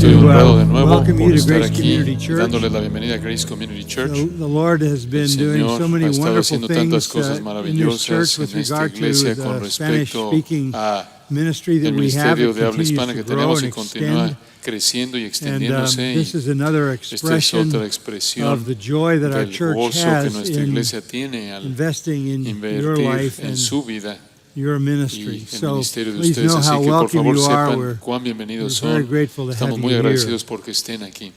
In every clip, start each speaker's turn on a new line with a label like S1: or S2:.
S1: Estoy honrado de nuevo
S2: welcome
S1: por
S2: you to
S1: estar
S2: Grace
S1: aquí
S2: Community Church.
S1: dándoles la bienvenida a Grace Community Church.
S2: The Lord has
S1: El
S2: been doing
S1: Señor
S2: so many
S1: ha estado
S2: wonderful
S1: haciendo tantas
S2: things
S1: cosas
S2: in this
S1: maravillosas
S2: church with
S1: en esta
S2: regard to
S1: iglesia con
S2: the
S1: respecto
S2: Spanish-speaking
S1: a
S2: ministry that
S1: el
S2: we have.
S1: ministerio
S2: It
S1: de habla
S2: continues
S1: hispana
S2: to
S1: que
S2: grow
S1: tenemos
S2: and
S1: y continúa
S2: extend.
S1: creciendo y
S2: And
S1: extendiéndose.
S2: this is another
S1: Esta es
S2: expression
S1: otra expresión
S2: of the joy that our
S1: del
S2: church
S1: gozo que
S2: has
S1: nuestra
S2: in
S1: iglesia tiene al
S2: investing in your
S1: invertir
S2: life
S1: en
S2: and
S1: su vida
S2: your
S1: y
S2: ministry.
S1: el
S2: So
S1: ministerio de
S2: please
S1: ustedes.
S2: know
S1: Así
S2: how
S1: que por
S2: welcome
S1: favor
S2: you are.
S1: sepan cuán bienvenidos
S2: We're very
S1: son.
S2: grateful to
S1: Estamos
S2: have
S1: muy
S2: you here.
S1: agradecidos porque estén aquí.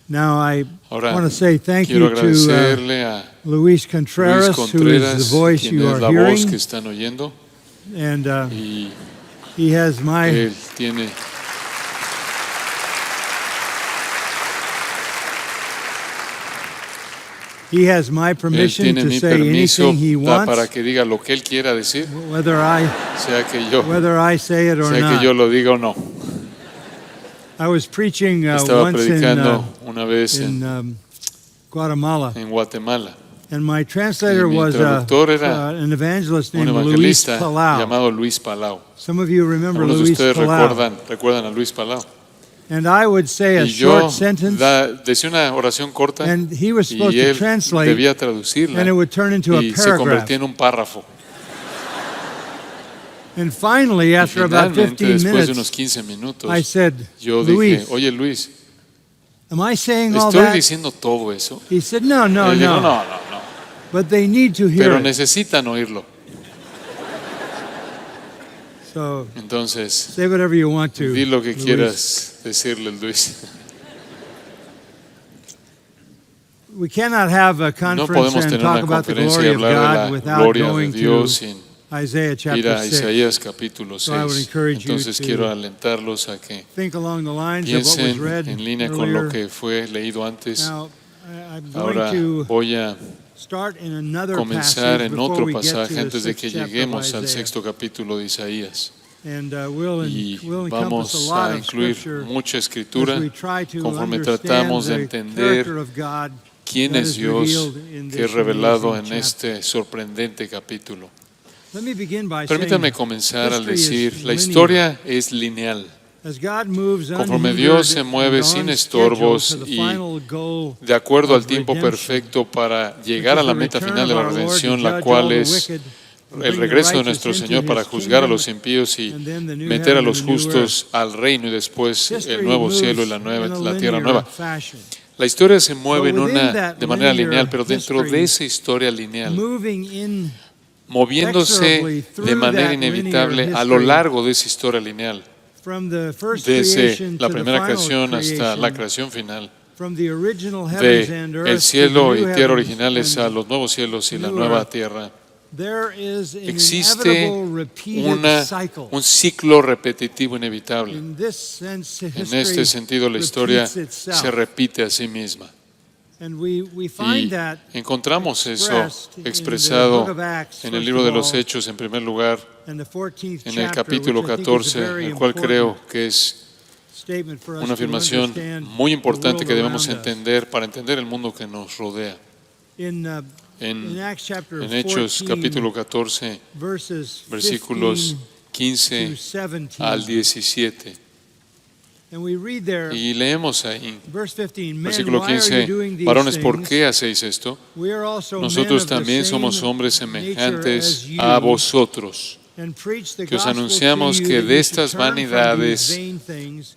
S2: Now I
S1: Ahora,
S2: want to say thank
S1: quiero
S2: you to
S1: agradecerle a
S2: Luis Contreras,
S1: Luis
S2: who is
S1: Contreras,
S2: the voice
S1: quien
S2: you
S1: es
S2: are
S1: la voz
S2: hearing,
S1: que están oyendo,
S2: and
S1: y
S2: he has my
S1: él tiene
S2: permission to
S1: mi
S2: say
S1: permiso
S2: anything he
S1: para
S2: wants,
S1: que diga lo que él quiera decir,
S2: whether
S1: sea
S2: I say it or
S1: que
S2: not.
S1: yo lo diga o no.
S2: I was preaching
S1: Estaba
S2: once
S1: predicando una vez
S2: in Guatemala,
S1: en Guatemala.
S2: and my translator
S1: Y mi
S2: was
S1: traductor era
S2: an evangelist
S1: Un
S2: named Luis
S1: evangelista
S2: Palau.
S1: llamado Luis Palau.
S2: Some of you remember
S1: Algunos de
S2: Luis
S1: ustedes
S2: Palau.
S1: recuerdan a Luis Palau.
S2: And I would say a
S1: Y yo
S2: short sentence,
S1: decía una oración corta
S2: and he was supposed
S1: y
S2: to
S1: él
S2: translate,
S1: debía traducirla
S2: and it would turn into a
S1: y se
S2: paragraph.
S1: convertía en un párrafo.
S2: And finally,
S1: Y
S2: after about
S1: finalmente,
S2: 15
S1: después de unos
S2: minutes,
S1: 15 minutos,
S2: I said,
S1: yo
S2: Luis,
S1: dije, oye Luis,
S2: am I saying all
S1: ¿estoy
S2: that?
S1: diciendo todo eso?
S2: He said, no, no,
S1: Él dijo,
S2: no.
S1: no,
S2: But they need to hear
S1: pero
S2: it.
S1: necesitan oírlo.
S2: So
S1: Entonces,
S2: say whatever you want to.
S1: di lo que
S2: Luis.
S1: quieras decirle, Luis.
S2: We cannot have a
S1: No
S2: conference
S1: podemos
S2: and
S1: tener
S2: talk
S1: una
S2: about the
S1: conferencia
S2: glory
S1: y
S2: of
S1: hablar de
S2: God
S1: la
S2: without
S1: gloria de
S2: going
S1: Dios
S2: to
S1: sin
S2: Isaiah
S1: ir a
S2: chapter 6.
S1: Isaías capítulo
S2: So I would
S1: 6.
S2: encourage you
S1: Entonces
S2: to
S1: quiero alentarlos a que
S2: Think along the lines of what was
S1: piensen
S2: read
S1: en línea con lo
S2: earlier.
S1: que fue leído antes.
S2: Now, I'm
S1: Ahora
S2: going to
S1: voy a
S2: start in another
S1: comenzar
S2: passage
S1: en
S2: before
S1: otro
S2: we get to
S1: pasaje
S2: the
S1: antes de
S2: sixth
S1: que
S2: chapter of
S1: lleguemos al
S2: Isaiah.
S1: sexto capítulo de Isaías.
S2: And
S1: Y
S2: we'll encompass a
S1: vamos
S2: lot
S1: a
S2: of
S1: incluir
S2: scripture
S1: mucha
S2: as
S1: escritura
S2: we try to
S1: conforme
S2: understand
S1: tratamos de
S2: the
S1: entender
S2: character of God
S1: quién
S2: that
S1: es
S2: is
S1: Dios
S2: revealed in
S1: que es
S2: this
S1: revelado
S2: amazing
S1: en
S2: chapter.
S1: este sorprendente capítulo.
S2: Let me begin by
S1: Permítanme
S2: saying,
S1: comenzar al
S2: history is
S1: decir, la
S2: linear.
S1: historia es lineal.
S2: As God moves
S1: Conforme
S2: unhindered
S1: Dios se
S2: and
S1: mueve
S2: on
S1: sin
S2: schedule
S1: estorbos
S2: to the
S1: y
S2: final goal
S1: de acuerdo
S2: of
S1: al tiempo
S2: redemption,
S1: perfecto para
S2: which
S1: llegar
S2: is
S1: a la
S2: the
S1: meta
S2: return
S1: final de
S2: of
S1: la
S2: our Lord to
S1: redención, la
S2: judge
S1: cual
S2: all the
S1: es
S2: wicked, and
S1: el
S2: bring the
S1: regreso de
S2: righteous
S1: nuestro
S2: into
S1: Señor para
S2: his
S1: juzgar a
S2: kingdom,
S1: los impíos y
S2: and then the new
S1: meter a
S2: heaven
S1: los
S2: and the new
S1: justos al reino y después el
S2: History
S1: nuevo cielo y
S2: moves
S1: la
S2: in a
S1: tierra
S2: linear
S1: nueva.
S2: fashion.
S1: La historia se mueve
S2: But within that
S1: de manera
S2: linear
S1: lineal, pero dentro de
S2: history,
S1: esa historia lineal,
S2: Moving in
S1: moviéndose
S2: inexorably through
S1: de manera
S2: that
S1: inevitable
S2: linear
S1: a lo
S2: history,
S1: largo de esa historia lineal,
S2: from the first
S1: desde
S2: creation
S1: la
S2: to the
S1: primera
S2: final
S1: creación hasta la
S2: creation,
S1: creación final,
S2: from the original heavens and
S1: de
S2: earth
S1: el
S2: to
S1: cielo
S2: the
S1: y
S2: new
S1: tierra
S2: heavens
S1: originales a
S2: and
S1: los nuevos cielos y la
S2: new
S1: nueva
S2: earth.
S1: tierra.
S2: There is an
S1: Existe
S2: inevitable repeated cycle.
S1: un ciclo repetitivo inevitable.
S2: In this sense,
S1: En
S2: history
S1: este sentido, la historia
S2: repeats itself.
S1: se repite a sí misma.
S2: And we
S1: Y
S2: find that
S1: encontramos eso
S2: expressed in the
S1: expresado
S2: book of Acts,
S1: en el
S2: first
S1: libro
S2: of
S1: de los
S2: all,
S1: Hechos, en primer lugar,
S2: in the 14th
S1: en el
S2: chapter,
S1: capítulo
S2: which I think is a
S1: 14,
S2: very
S1: el cual creo
S2: important
S1: que es
S2: statement for us
S1: una
S2: to
S1: afirmación
S2: understand
S1: muy importante
S2: the
S1: que
S2: world
S1: debemos
S2: around us.
S1: entender para entender el mundo que nos rodea.
S2: In
S1: En
S2: Acts chapter
S1: En Hechos
S2: 14,
S1: capítulo 14,
S2: verses
S1: versículos
S2: 15
S1: 15
S2: to 17.
S1: al 17.
S2: And we read there,
S1: Y leemos ahí,
S2: verse 15, Men,
S1: versículo
S2: why are you
S1: 15,
S2: doing these
S1: varones, ¿por
S2: things?
S1: qué hacéis esto?
S2: We are also men
S1: Nosotros
S2: of the
S1: también
S2: same
S1: somos hombres
S2: nature
S1: semejantes
S2: as you,
S1: a vosotros,
S2: and preach the
S1: que os
S2: gospel
S1: anunciamos
S2: to you
S1: que
S2: that
S1: de
S2: you
S1: estas
S2: should turn from
S1: vanidades
S2: these vain things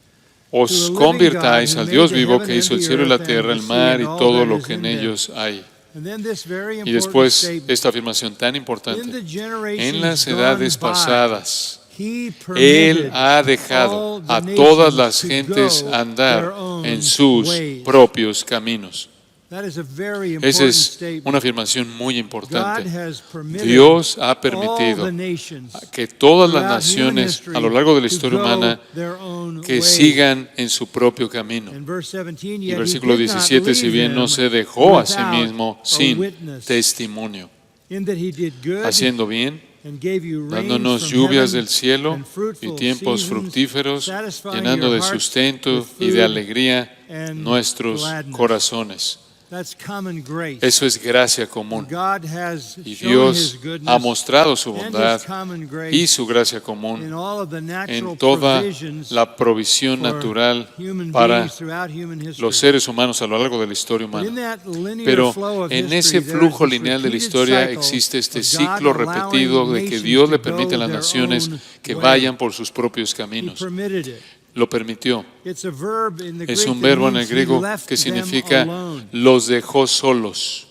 S1: os
S2: to the living
S1: convirtáis
S2: God who
S1: al
S2: made
S1: Dios
S2: the
S1: vivo
S2: heaven
S1: que
S2: and
S1: hizo el
S2: the
S1: cielo y la
S2: earth and
S1: tierra,
S2: the
S1: el
S2: sea
S1: mar
S2: and
S1: y
S2: all
S1: todo
S2: that
S1: lo
S2: is
S1: que en
S2: in them.
S1: ellos hay.
S2: And then this very
S1: Y
S2: important
S1: después
S2: statement,
S1: esta afirmación tan
S2: in
S1: importante,
S2: the generations
S1: en las
S2: gone
S1: edades
S2: by,
S1: pasadas,
S2: He
S1: Él
S2: permitted
S1: ha dejado
S2: all the
S1: a todas
S2: nations
S1: las
S2: to
S1: gentes
S2: go
S1: andar
S2: their own
S1: en sus
S2: ways.
S1: propios caminos.
S2: That is a very
S1: Esa
S2: important
S1: es
S2: statement.
S1: una afirmación muy
S2: God
S1: importante.
S2: has permitted
S1: Dios ha
S2: all
S1: permitido
S2: the nations
S1: que todas las
S2: throughout human
S1: naciones
S2: history
S1: a lo largo de la
S2: to
S1: historia
S2: go
S1: humana
S2: their own
S1: que
S2: ways.
S1: sigan en su propio camino.
S2: And verse 17,
S1: Y
S2: yet he
S1: versículo
S2: did not
S1: 17, si
S2: leave
S1: bien no
S2: them
S1: se dejó a sí
S2: without
S1: mismo
S2: a
S1: sin
S2: witness,
S1: testimonio,
S2: in that he did good
S1: haciendo bien,
S2: and gave you rains
S1: dándonos
S2: from
S1: lluvias
S2: heaven
S1: del cielo
S2: and fruitful
S1: y tiempos
S2: seasons,
S1: fructíferos,
S2: satisfying
S1: llenando
S2: your
S1: de
S2: hearts
S1: sustento
S2: with
S1: y de
S2: food
S1: alegría
S2: and
S1: nuestros
S2: gladness.
S1: corazones.
S2: That's common grace.
S1: Eso es gracia común.
S2: God has
S1: Y
S2: shown
S1: Dios
S2: his goodness
S1: ha mostrado su
S2: and
S1: bondad
S2: his common grace
S1: y su gracia
S2: in
S1: común
S2: all of the natural
S1: en toda
S2: provisions
S1: la provisión
S2: for
S1: natural
S2: human
S1: para
S2: beings throughout human history.
S1: los seres humanos a lo largo de la historia
S2: But in
S1: humana.
S2: that linear
S1: Pero
S2: flow of
S1: en
S2: history,
S1: ese
S2: there is
S1: flujo
S2: this
S1: lineal de la
S2: repeated
S1: historia
S2: cycle
S1: existe este
S2: of
S1: ciclo
S2: God
S1: repetido
S2: allowing
S1: de que
S2: nations
S1: Dios
S2: to
S1: le
S2: go
S1: permite a las
S2: their
S1: naciones
S2: own
S1: que
S2: way.
S1: vayan por sus propios
S2: He
S1: caminos.
S2: permitted it.
S1: Lo permitió.
S2: It's a verb in the
S1: Es
S2: Greek
S1: un
S2: that
S1: verbo en el
S2: means he
S1: griego
S2: left
S1: que
S2: them
S1: significa
S2: alone.
S1: los dejó solos.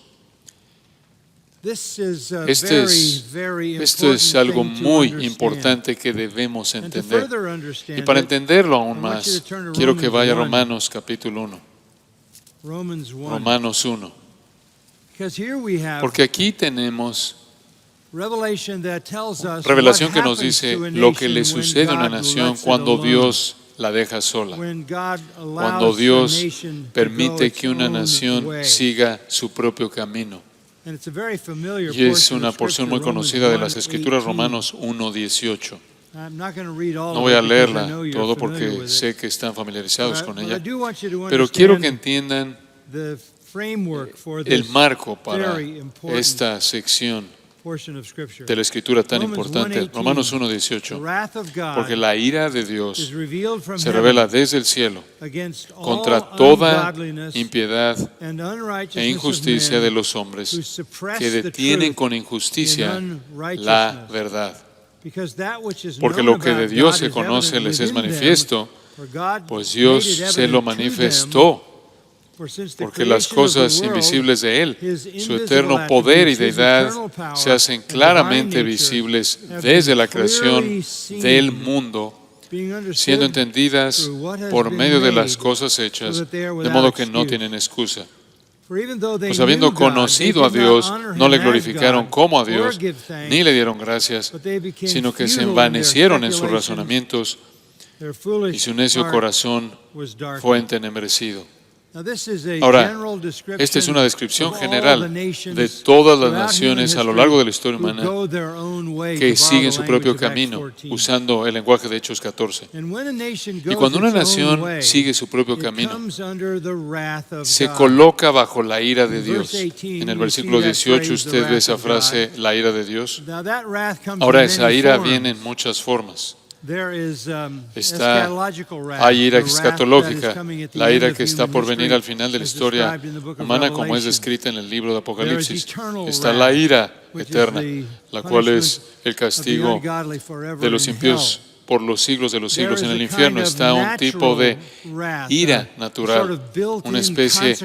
S2: This is a
S1: Esto es algo muy importante que debemos entender. Y para entenderlo aún más, quiero que vaya a Romanos capítulo 1. Romanos 1. Porque aquí tenemos revelación que nos dice lo que le sucede a una nación cuando Dios la deja sola. Cuando Dios permite que una nación siga su propio camino. Y es una porción muy conocida de las Escrituras, Romanos 1:18. No voy a leerla todo porque sé que están familiarizados con ella, pero quiero que entiendan el marco para esta sección de la Escritura tan importante. Romanos 1:18. Porque la ira de Dios se revela desde el cielo contra toda impiedad e injusticia de los hombres que detienen con injusticia la verdad. Porque lo que de Dios se conoce les es manifiesto, pues Dios se lo manifestó. Porque las cosas invisibles de Él, su eterno poder y deidad, se hacen claramente visibles desde la creación del mundo, siendo entendidas por medio de las cosas hechas, de modo que no tienen excusa. Pues habiendo conocido a Dios, no le glorificaron como a Dios, ni le dieron gracias, sino que se envanecieron en sus razonamientos y su necio corazón fue entenebrecido. Ahora, esta es una descripción general de todas las naciones a lo largo de la historia humana que siguen su propio camino, usando el lenguaje de Hechos 14. Y cuando una nación sigue su propio camino, se coloca bajo la ira de Dios. En el versículo 18 usted ve esa frase, la ira de Dios. Ahora, esa ira viene en muchas formas. Hay ira escatológica, la ira que está por venir al final de la historia humana, como es descrita en el libro de Apocalipsis. Está la ira eterna, la cual es el castigo de los impíos por los siglos de los siglos. En el infierno está un tipo de ira natural, una especie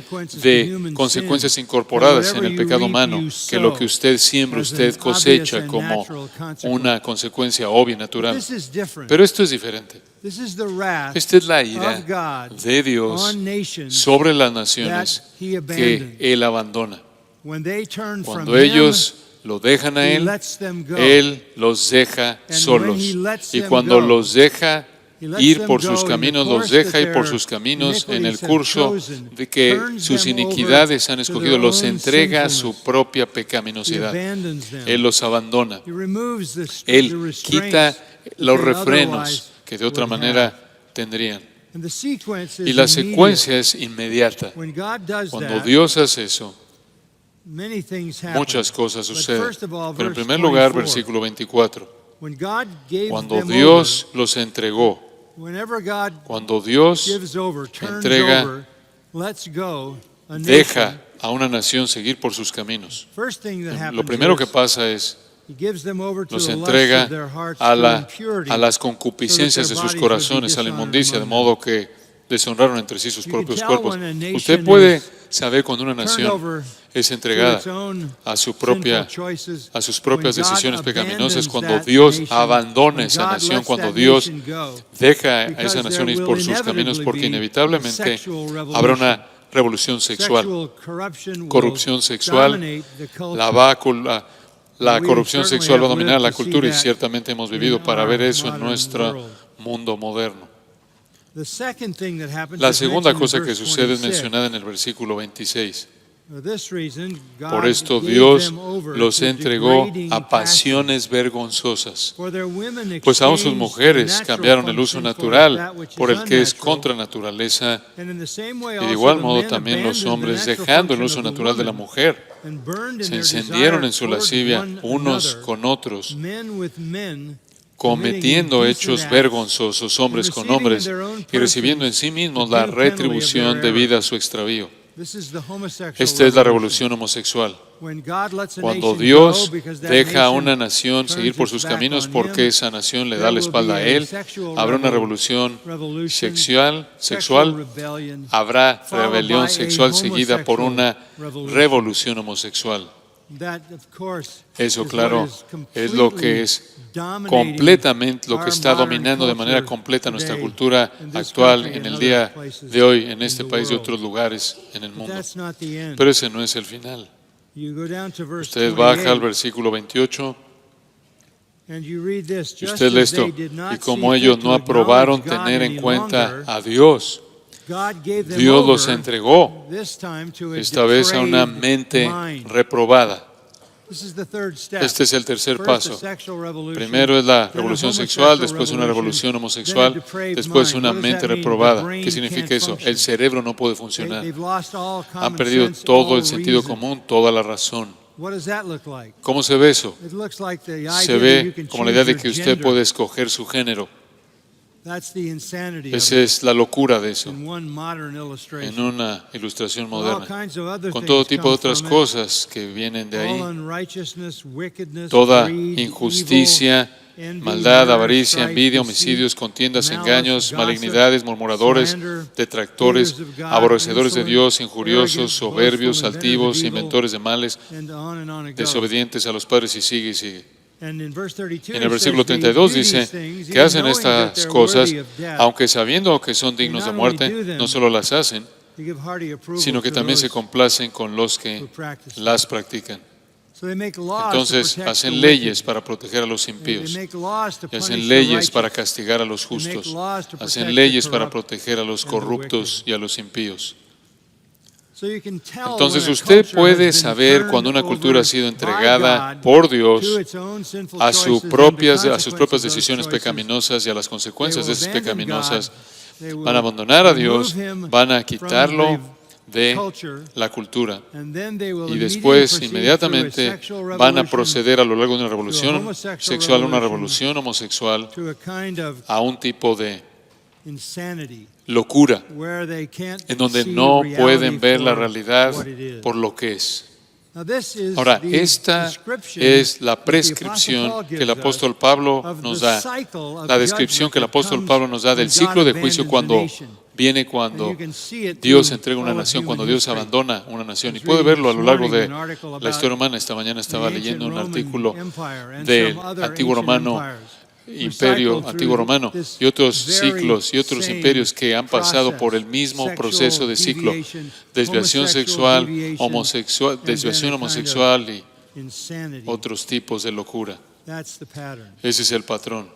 S1: de consecuencias incorporadas en el pecado humano, que lo que usted siembra, usted cosecha como una consecuencia obvia y natural. Pero esto es diferente. Esta es la ira de Dios sobre las naciones que Él abandona. Cuando ellos lo dejan a Él los deja solos. Y cuando los deja ir por sus caminos, los deja ir por sus caminos en el curso de que sus iniquidades han escogido, los entrega a su propia pecaminosidad. Él los abandona. Él quita los refrenos que de otra manera tendrían. Y la secuencia es inmediata. Cuando Dios hace eso, muchas cosas suceden. Pero en primer lugar, versículo 24. Cuando Dios los entregó, cuando Dios entrega, deja a una nación seguir por sus caminos, lo primero que pasa es los entrega a las concupiscencias de sus corazones, a la inmundicia, de modo que deshonraron entre sí sus propios cuerpos. Usted puede saber cuando una nación es entregada a sus propias decisiones pecaminosas, cuando Dios abandona esa nación, cuando Dios deja a esa nación ir por sus caminos, porque inevitablemente habrá una revolución sexual, corrupción sexual, la corrupción sexual va a dominar la cultura y ciertamente hemos vivido para ver eso en nuestro mundo moderno. La segunda cosa que sucede es mencionada en el versículo 26. Por esto Dios los entregó a pasiones vergonzosas, pues aún sus mujeres cambiaron el uso natural por el que es contra naturaleza, y de igual modo también los hombres, dejando el uso natural de la mujer, se encendieron en su lascivia unos con otros, cometiendo hechos vergonzosos hombres con hombres y recibiendo en sí mismos la retribución debida a su extravío. Esta es la revolución homosexual. Cuando Dios deja a una nación seguir por sus caminos porque esa nación le da la espalda a Él, habrá una revolución sexual, habrá rebelión sexual seguida por una revolución homosexual. Eso, claro, es lo que es completamente lo que está dominando de manera completa nuestra cultura actual en el día de hoy, en este país y otros lugares en el mundo. Pero ese no es el final. Usted baja al versículo 28 y usted lee esto: y como ellos no aprobaron tener en cuenta a Dios, Dios los entregó esta vez a una mente reprobada. Este es el tercer paso. Primero es la revolución sexual, después una revolución homosexual, después una mente reprobada. ¿Qué significa eso? El cerebro no puede funcionar. Han perdido todo el sentido común, toda la razón. ¿Cómo se ve eso? Se ve como la idea de que usted puede escoger su género. Esa es la locura de eso, en una ilustración moderna, con todo tipo de otras cosas que vienen de ahí. Toda injusticia, maldad, avaricia, envidia, homicidios, contiendas, engaños, malignidades, murmuradores, detractores, aborrecedores de Dios, injuriosos, soberbios, altivos, inventores de males, desobedientes a los padres, y sigue y sigue. En el versículo 32 dice que hacen estas cosas, aunque sabiendo que son dignos de muerte, no solo las hacen, sino que también se complacen con los que las practican. Entonces hacen leyes para proteger a los impíos, y hacen leyes para castigar a los justos, hacen leyes para proteger a los corruptos y a los impíos. Entonces usted puede saber cuando una cultura ha sido entregada por Dios a sus propias decisiones pecaminosas y a las consecuencias de esas pecaminosas. Van a abandonar a Dios, van a quitarlo de la cultura, y después inmediatamente van a proceder a lo largo de una revolución sexual, una revolución homosexual, a un tipo de locura, en donde no pueden ver la realidad por lo que es. Ahora, esta es la prescripción que el apóstol Pablo nos da, la descripción que el apóstol Pablo nos da del ciclo de juicio cuando Dios entrega una nación, cuando Dios abandona una nación. Y puede verlo a lo largo de la historia humana. Esta mañana estaba leyendo un artículo del antiguo imperio antiguo romano y otros ciclos y otros imperios que han pasado por el mismo proceso de ciclo: desviación sexual, desviación homosexual y otros tipos de locura. Ese es el patrón.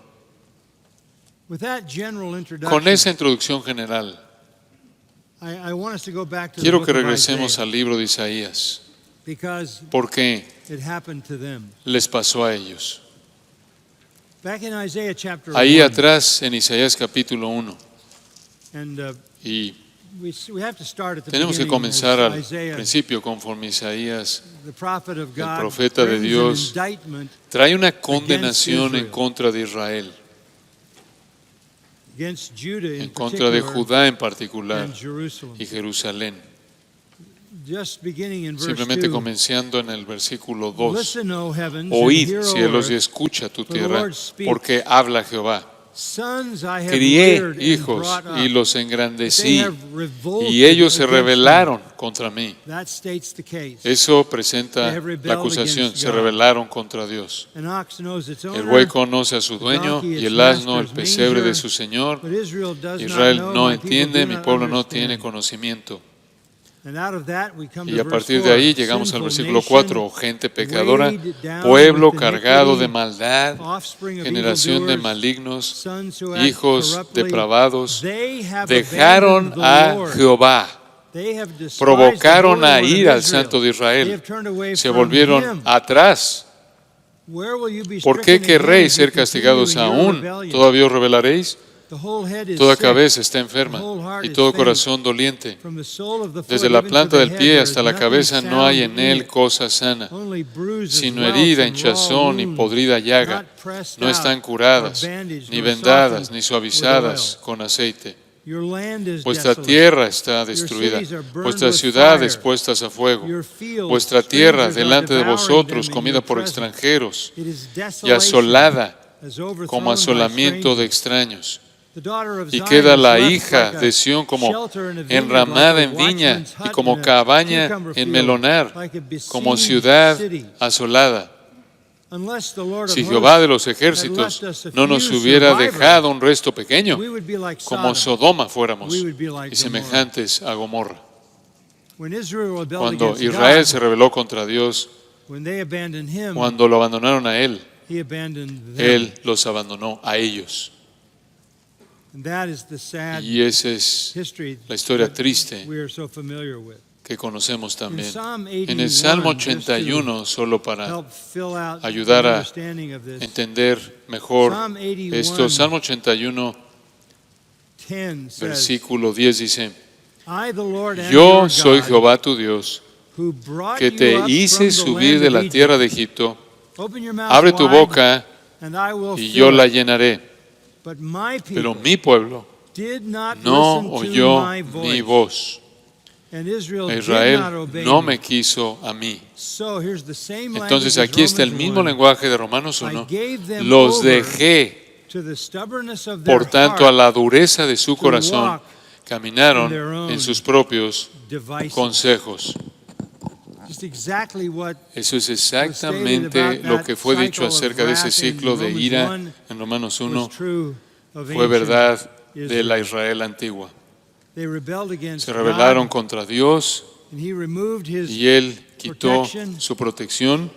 S1: Con esa introducción general, quiero que regresemos al libro de Isaías, porque les pasó a ellos. Ahí atrás en Isaías capítulo 1, y tenemos que comenzar al principio, conforme Isaías, el profeta de Dios, trae una condenación en contra de Israel, en contra de Judá en particular y Jerusalén. Simplemente comenzando en el versículo 2: oíd, cielos, y escucha tu tierra, porque habla Jehová. Crié hijos y los engrandecí, y ellos se rebelaron contra mí. Eso presenta la acusación: se rebelaron contra Dios. El buey conoce a su dueño, y el asno el pesebre de su señor. Israel no entiende, mi pueblo no tiene conocimiento. Y a partir de ahí llegamos al versículo 4: oh gente pecadora, pueblo cargado de maldad, generación de malignos, hijos depravados, dejaron a Jehová. Provocaron a ir al Santo de Israel. Se volvieron atrás. ¿Por qué querréis ser castigados aún? ¿Todavía os rebelaréis? Toda cabeza está enferma y todo corazón doliente. Desde la planta del pie hasta la cabeza no hay en él cosa sana, sino herida, hinchazón y podrida llaga. No están curadas, ni vendadas, ni suavizadas con aceite. Vuestra tierra está destruida, vuestras ciudades puestas a fuego, vuestra tierra delante de vosotros comida por extranjeros y asolada como asolamiento de extraños. Y queda la hija de Sión como enramada en viña y como cabaña en melonar, como ciudad asolada. Si Jehová de los ejércitos no nos hubiera dejado un resto pequeño, como Sodoma fuéramos y semejantes a Gomorra. Cuando Israel se rebeló contra Dios, cuando lo abandonaron a Él, Él los abandonó a ellos. Y esa es la historia triste que conocemos también. En el Salmo 81, solo para ayudar a entender mejor esto, Salmo 81, versículo 10 dice: Yo soy Jehová tu Dios, que te hice subir de la tierra de Egipto. Abre tu boca y yo la llenaré. Pero mi pueblo no oyó mi voz. Israel no me quiso a mí. Entonces aquí está el mismo lenguaje de Romanos 1. Los dejé, por tanto, a la dureza de su corazón, caminaron en sus propios consejos. Eso es exactamente lo que fue dicho acerca de ese ciclo de ira en Romanos 1. Fue verdad de la Israel antigua. Se rebelaron contra Dios y Él quitó su protección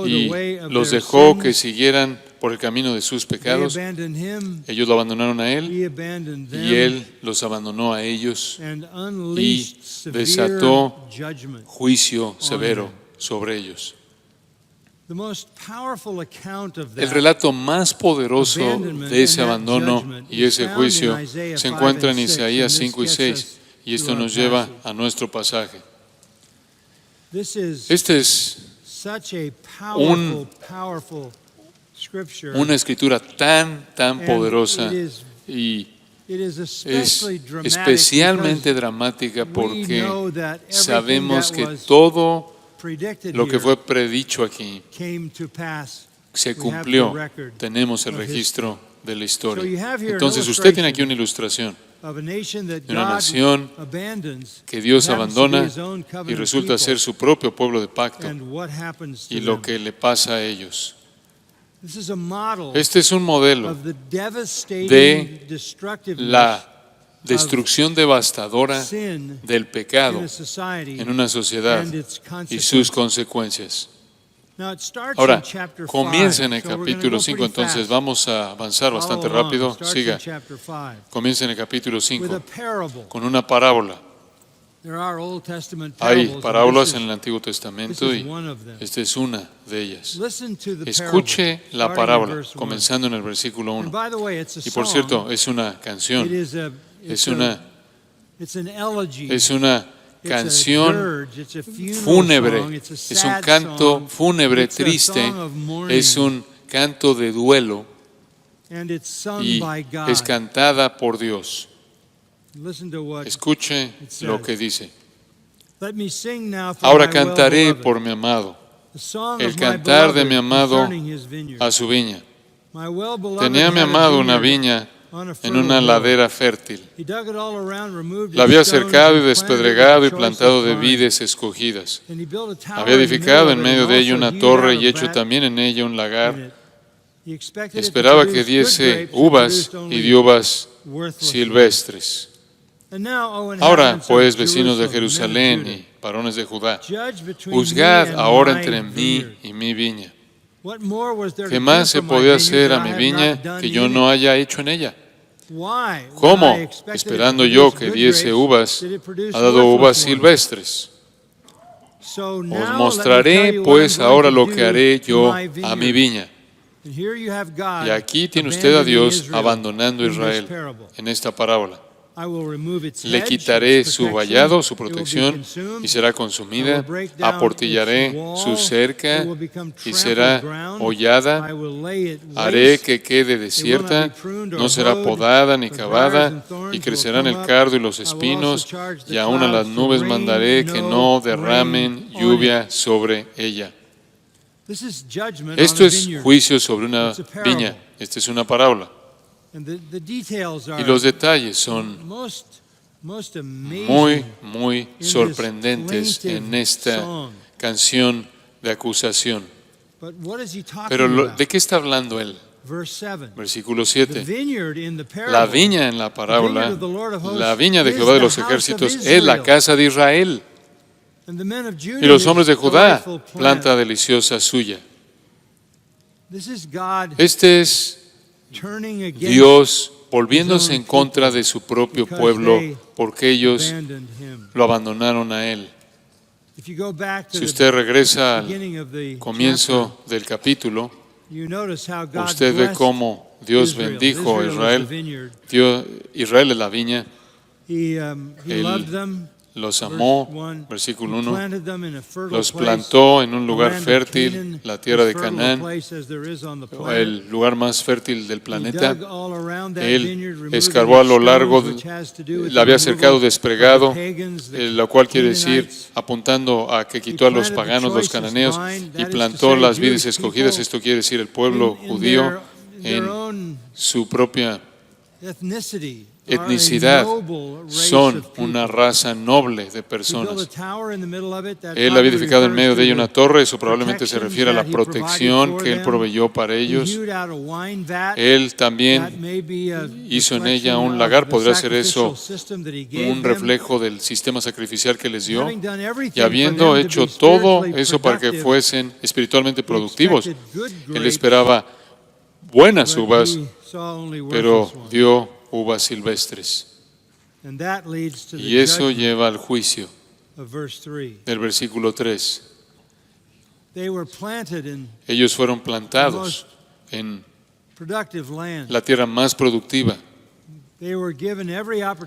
S1: y los dejó que siguieran por el camino de sus pecados. Ellos lo abandonaron a Él y Él los abandonó a ellos y desató juicio severo sobre ellos. El relato más poderoso de ese abandono y ese juicio se encuentra en Isaías 5 y 6, y esto nos lleva a nuestro pasaje. Este es una escritura tan poderosa y es especialmente dramática porque sabemos que todo lo que fue predicho aquí se cumplió. Tenemos el registro de la historia. Entonces usted tiene aquí una ilustración de una nación que Dios abandona y resulta ser su propio pueblo de pacto y lo que le pasa a ellos. Este es un modelo de la destrucción devastadora del pecado en una sociedad y sus consecuencias. Ahora, comienza en el capítulo 5, entonces vamos a avanzar bastante rápido. Siga. Comienza en el capítulo 5 con una parábola. Hay parábolas en el Antiguo Testamento y esta es una de ellas. Escuche la parábola, comenzando en el versículo 1. Y por cierto, es una canción. Es una canción fúnebre, es un canto fúnebre triste, es un canto de duelo y es cantada por Dios. Escuche lo que dice. Ahora cantaré por mi amado, el cantar de mi amado a su viña. Tenía mi amado una viña en una ladera fértil. La había cercado y despedregado y plantado de vides escogidas. Había edificado en medio de ella una torre y hecho también en ella un lagar. Esperaba que diese uvas y dio uvas silvestres. Ahora, pues, vecinos de Jerusalén y varones de Judá, juzgad ahora entre mí y mi viña. ¿Qué más se podía hacer a mi viña que yo no haya hecho en ella? ¿Cómo, esperando yo que diese uvas, ha dado uvas silvestres? Os mostraré pues ahora lo que haré yo a mi viña. Y aquí tiene usted a Dios abandonando a Israel en esta parábola. Le quitaré su vallado, su protección, y será consumida. Aportillaré su cerca y será hollada. Haré que quede desierta, no será podada ni cavada, y crecerán el cardo y los espinos, y aún a las nubes mandaré que no derramen lluvia sobre ella. Esto es juicio sobre una viña. Esta es una parábola. Y los detalles son muy sorprendentes en esta canción de acusación. Pero ¿de qué está hablando él? Versículo 7. La viña en la parábola, la viña de Jehová de los ejércitos, es la casa de Israel. Y los hombres de Judá, planta deliciosa suya. Este es Dios volviéndose en contra de su propio pueblo porque ellos lo abandonaron a Él. Si usted regresa al comienzo del capítulo, usted ve cómo Dios bendijo a Israel. Israel es la viña. Él los amó, versículo 1, los plantó en un lugar fértil, la tierra de Canaán, el lugar más fértil del planeta. Él escarbó a lo largo, la había cercado despregado, lo cual quiere decir, apuntando a que quitó a los paganos, los cananeos, y plantó las vides escogidas. Esto quiere decir el pueblo judío en su propia etnicidad, son una raza noble de personas. Él había edificado en medio de ella una torre, eso probablemente se refiere a la protección que Él proveyó para ellos. Él también hizo en ella un lagar, podría ser eso un reflejo del sistema sacrificial que les dio. Y habiendo hecho todo eso para que fuesen espiritualmente productivos, Él esperaba buenas uvas, pero dio uvas silvestres. Y eso lleva al juicio del versículo 3. Ellos fueron plantados en la tierra más productiva.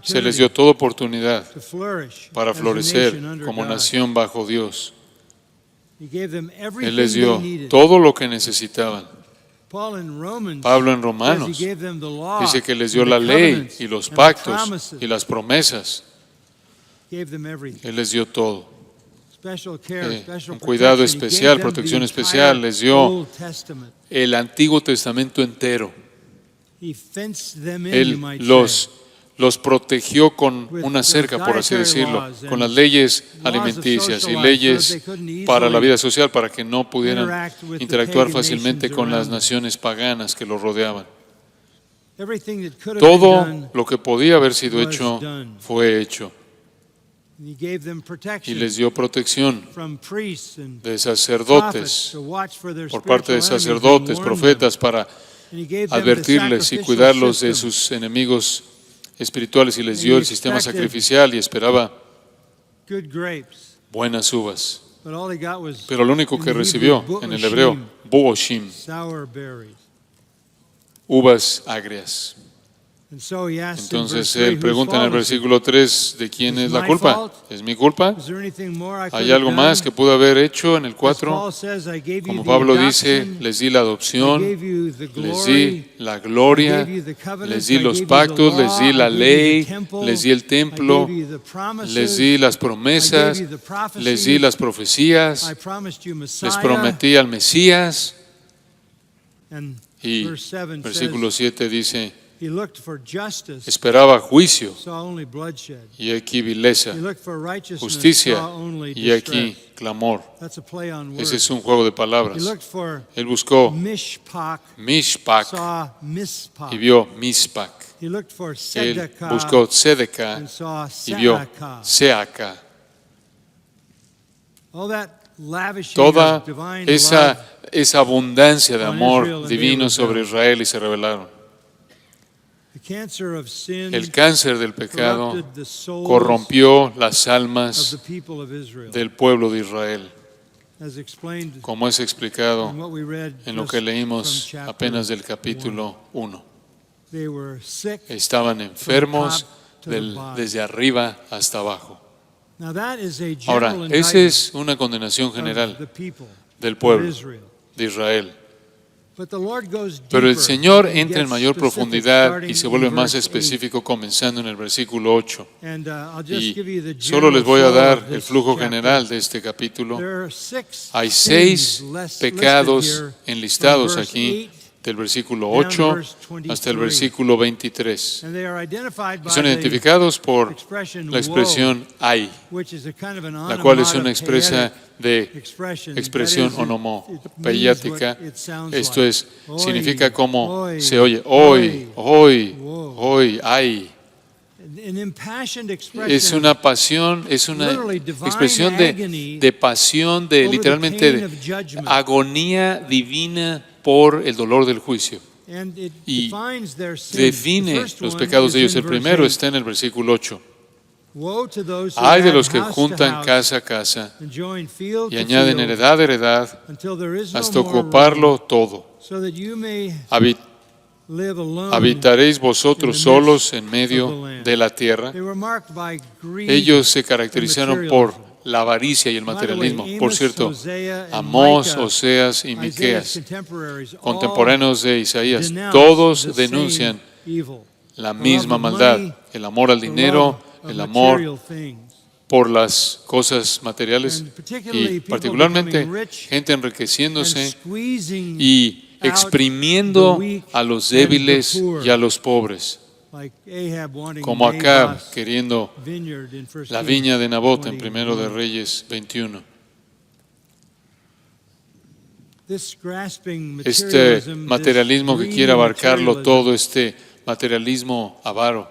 S1: Se les dio toda oportunidad para florecer como nación bajo Dios. Él les dio todo lo que necesitaban. Pablo en Romanos dice que les dio la ley y los pactos y las promesas. Él les dio todo. Un cuidado especial, protección especial. Les dio el Antiguo Testamento entero. Él los protegió con una cerca, por así decirlo, con las leyes alimenticias y leyes para la vida social, para que no pudieran interactuar fácilmente con las naciones paganas que los rodeaban. Todo lo que podía haber sido hecho fue hecho. Y les dio protección de sacerdotes, por parte de sacerdotes, profetas, para advertirles y cuidarlos de sus enemigos espirituales, y les dio el sistema sacrificial y esperaba buenas uvas. Pero lo único que recibió en el hebreo, buoshim, uvas agrias. Entonces él pregunta en el versículo 3, ¿de quién es la culpa? ¿Es mi culpa? ¿Hay algo más que pudo haber hecho en el 4? Como Pablo dice, les di la adopción, les di la gloria, les di los pactos, les di la ley, les di el templo, les di las promesas, les di las profecías, les prometí al Mesías. Y versículo 7 dice, esperaba juicio y aquí vileza, justicia y aquí clamor. Ese es un juego de palabras. Él buscó Mishpak y vio Mispak. Él buscó Tzedekah y vio Seaka. Toda esa abundancia de amor divino sobre Israel, y se rebelaron. El cáncer del pecado corrompió las almas del pueblo de Israel, como es explicado en lo que leímos apenas del capítulo 1. Estaban enfermos desde arriba hasta abajo. Ahora, esa es una condenación general del pueblo de Israel. Pero el Señor entra en mayor profundidad y se vuelve más específico comenzando en el versículo 8. Y solo les voy a dar el flujo general de este capítulo. Hay 6 pecados enlistados aquí, del versículo 8 hasta el versículo 23. Y son identificados por la expresión hay, la cual es una expresión onomopeyática. Esto es, significa como se oye, hoy, hay. Es una pasión, es una expresión de pasión, de literalmente de agonía divina por el dolor del juicio. Y define los pecados de ellos. El primero está en el versículo 8. Hay de los que juntan casa a casa y añaden heredad a heredad hasta ocuparlo todo. Habitaréis vosotros solos en medio de la tierra. Ellos se caracterizaron por la avaricia y el materialismo. Por cierto, Amós, Oseas y Miqueas, contemporáneos de Isaías, todos denuncian la misma maldad, el amor al dinero, el amor por las cosas materiales y particularmente gente enriqueciéndose y exprimiendo a los débiles y a los pobres, como Acab queriendo la viña de Nabot en 1 de Reyes 21. Este materialismo que quiere abarcarlo todo, este materialismo avaro,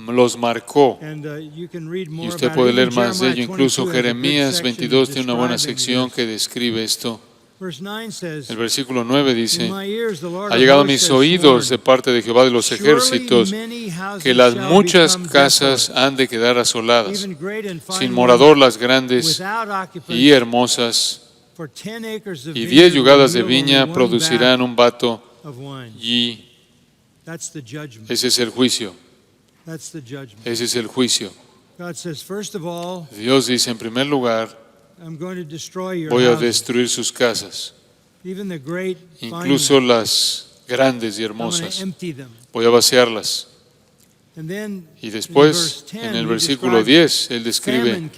S1: los marcó. Y usted puede leer más de ello. Incluso Jeremías 22 tiene una buena sección que describe esto. El versículo 9 dice: ha llegado a mis oídos de parte de Jehová de los ejércitos que las muchas casas han de quedar asoladas, sin morador las grandes y hermosas, y 10 yugadas de viña producirán un bato, y ese es el juicio. Ese es el juicio. Dios dice, en primer lugar, voy a destruir sus casas, incluso las grandes y hermosas. Voy a vaciarlas. Y después, en el versículo 10, Él describe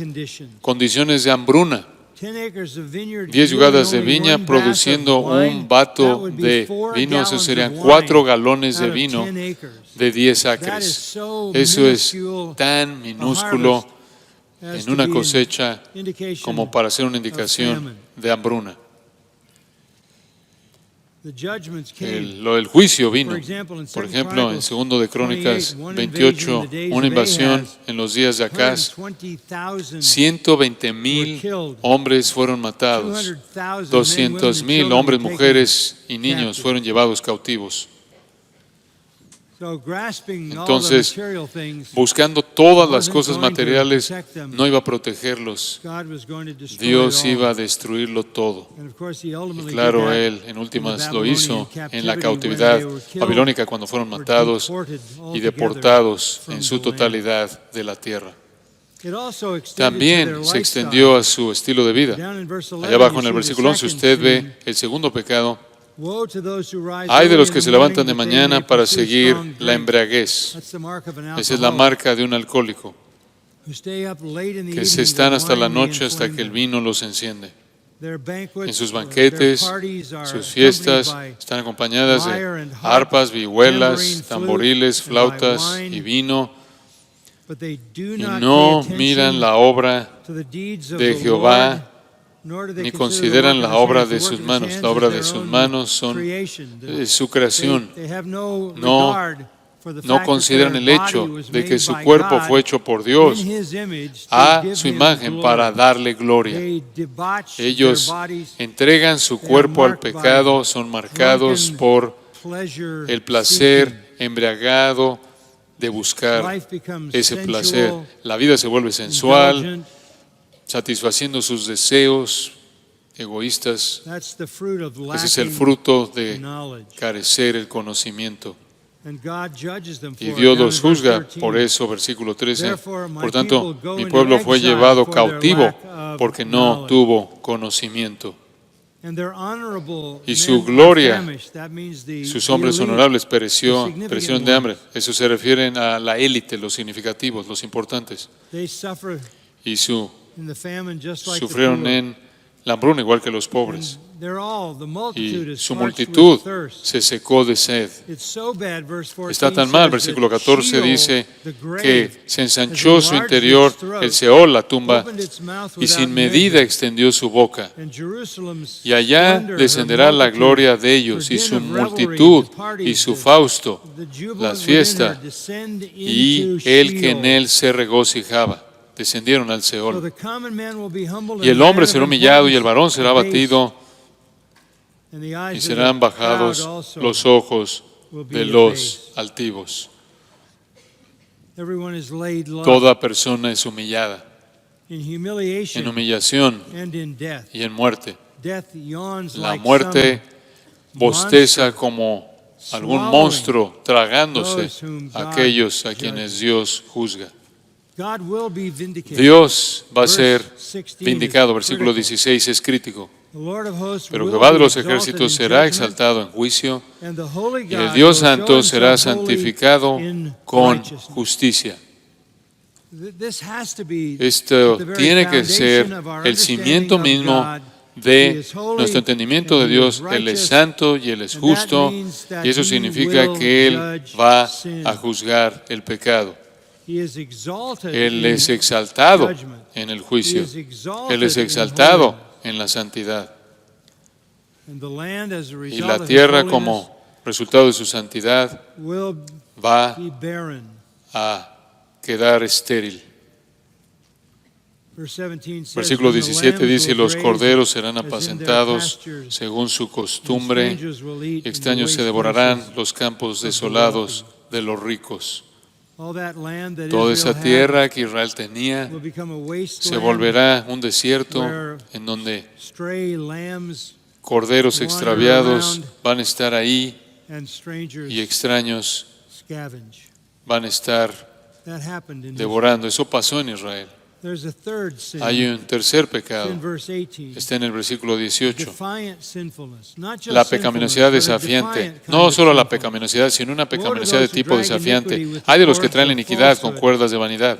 S1: condiciones de hambruna. 10 yugadas de viña produciendo un bato de vino, eso serían 4 galones de vino de 10 acres. Eso es tan minúsculo en una cosecha como para hacer una indicación de hambruna. El juicio vino. Por ejemplo, en 2 de Crónicas 28, una invasión en los días de Acaz. 120,000 hombres fueron matados. 200,000 hombres, mujeres y niños fueron llevados cautivos. Entonces, buscando todas las cosas materiales, no iba a protegerlos. Dios iba a destruirlo todo. Y claro, Él en últimas lo hizo en la cautividad babilónica cuando fueron matados y deportados en su totalidad de la tierra. También se extendió a su estilo de vida. Allá abajo en el versículo 11 usted ve el segundo pecado. Hay de los que se levantan de mañana para seguir la embriaguez. Esa es la marca de un alcohólico, que se están hasta la noche hasta que el vino los enciende. En sus banquetes, sus fiestas están acompañadas de arpas, vihuelas, tamboriles, flautas y vino, y no miran la obra de Jehová ni consideran la obra de sus manos. La obra de sus manos son su creación. No consideran el hecho de que su cuerpo fue hecho por Dios a su imagen para darle gloria. Ellos entregan su cuerpo al pecado, son marcados por el placer embriagado de buscar ese placer. La vida se vuelve sensual, satisfaciendo sus deseos egoístas. Ese es el fruto de carecer el conocimiento. Y Dios los juzga por eso, versículo 13. Por tanto, mi pueblo fue llevado cautivo porque no tuvo conocimiento. Y su gloria, sus hombres honorables perecieron de hambre. Eso se refiere a la élite, los significativos, los importantes. Y sufrieron en la hambruna igual que los pobres. Y su multitud se secó de sed. Está tan mal, versículo 14 dice que se ensanchó su interior, el Seol, la tumba, y sin medida extendió su boca. Y allá descenderá la gloria de ellos, y su multitud, y su fausto, las fiestas, y el que en él se regocijaba. Descendieron al Seol. Y el hombre será humillado, y el varón será abatido, y serán bajados los ojos de los altivos. Toda persona es humillada en humillación y en muerte. La muerte bosteza como algún monstruo tragándose a aquellos a quienes Dios juzga. Dios va a ser vindicado. Versículo 16 es crítico. Pero Jehová de los ejércitos será exaltado en juicio, y el Dios Santo será santificado con justicia. Esto tiene que ser el cimiento mismo de nuestro entendimiento de Dios. Él es santo y Él es justo, y eso significa que Él va a juzgar el pecado. Él es exaltado en el juicio. Él es exaltado en la santidad. Y la tierra, como resultado de su santidad, va a quedar estéril. Versículo 17 dice: los corderos serán apacentados según su costumbre, y extraños se devorarán los campos desolados de los ricos. Toda esa tierra que Israel tenía se volverá un desierto en donde corderos extraviados van a estar ahí y extraños van a estar devorando. Eso pasó en Israel. Hay un tercer pecado. Está en el versículo 18. La pecaminosidad desafiante. No solo la pecaminosidad, sino una pecaminosidad de tipo desafiante. Hay de los que traen la iniquidad con cuerdas de vanidad,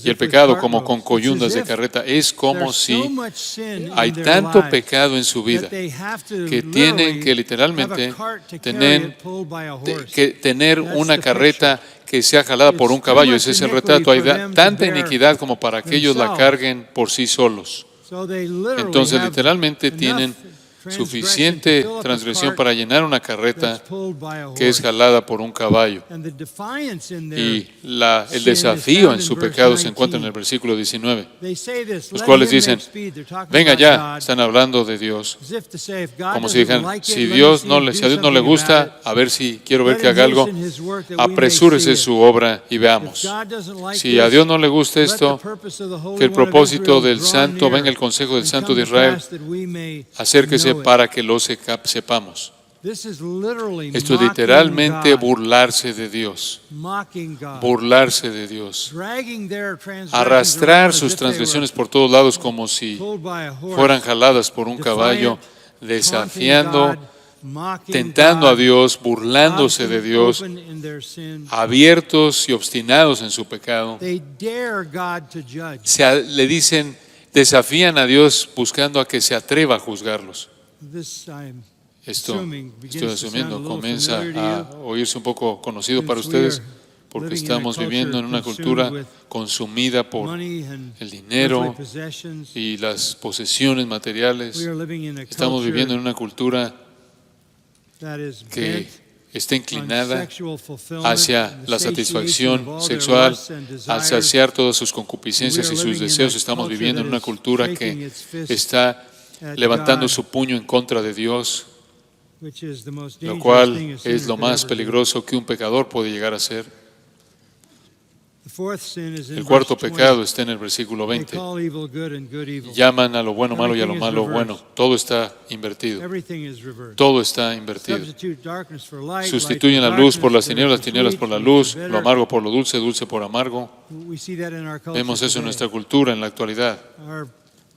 S1: y el pecado como con coyundas de carreta. Es como si hay tanto pecado en su vida que tienen que literalmente tener una carreta que sea jalada por un caballo. Ese es el retrato. Hay tanta iniquidad como para que ellos la carguen por sí solos. Entonces, literalmente tienen suficiente transgresión para llenar una carreta que es jalada por un caballo. Y el desafío en su pecado se encuentra en el versículo 19. Los cuales dicen: venga ya, están hablando de Dios. Como si dijeran: si a Dios no le gusta, a ver si quiero ver que haga algo, apresúrese su obra y veamos. Si a Dios no le gusta esto, que el propósito del Santo, venga el consejo del Santo de Israel, acérquese para que lo sepamos. Esto es literalmente burlarse de Dios. Burlarse de Dios. Arrastrar sus transgresiones por todos lados como si fueran jaladas por un caballo, desafiando, tentando a Dios, burlándose de Dios, abiertos y obstinados en su pecado. Le dicen, desafían a Dios buscando a que se atreva a juzgarlos. Esto, estoy asumiendo, comienza a oírse un poco conocido para ustedes, porque estamos viviendo en una cultura consumida por el dinero y las posesiones materiales. Estamos viviendo en una cultura que está inclinada hacia la satisfacción sexual, al saciar todas sus concupiscencias y sus deseos. Estamos viviendo en una cultura que está levantando su puño en contra de Dios. lo cual es lo más peligroso que un pecador puede llegar a ser. El cuarto pecado está en el versículo 20. Llaman a lo bueno malo y a lo malo bueno. Todo está invertido. Todo está invertido. Sustituyen la luz por las tinieblas, tinieblas por la luz, lo amargo por lo dulce, dulce por amargo. Vemos eso en nuestra cultura en la actualidad.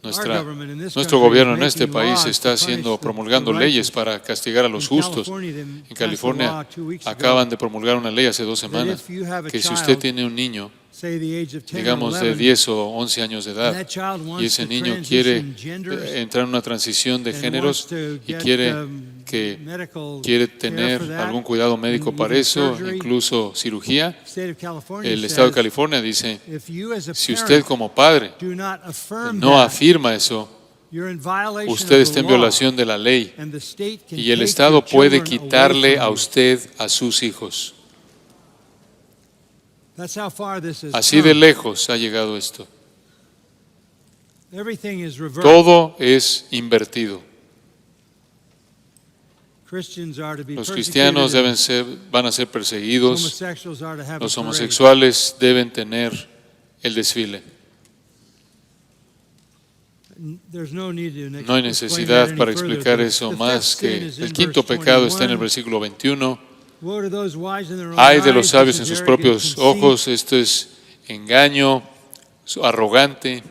S1: Nuestro gobierno en este país está promulgando leyes para castigar a los justos. En California acaban de promulgar una ley hace 2 semanas que si usted tiene un niño, digamos de 10 o 11 años de edad, y ese niño quiere entrar en una transición de géneros y quiere tener algún cuidado médico para eso, incluso cirugía, el Estado de California dice, si usted como padre no afirma eso, usted está en violación de la ley y el Estado puede quitarle a usted a sus hijos. Así de lejos ha llegado esto. Todo es invertido. Los cristianos van a ser perseguidos. Los homosexuales deben tener el desfile. No hay necesidad para explicar eso más que el quinto pecado está en el versículo 21. Ay de los sabios en sus propios ojos, esto es engaño, arrogante.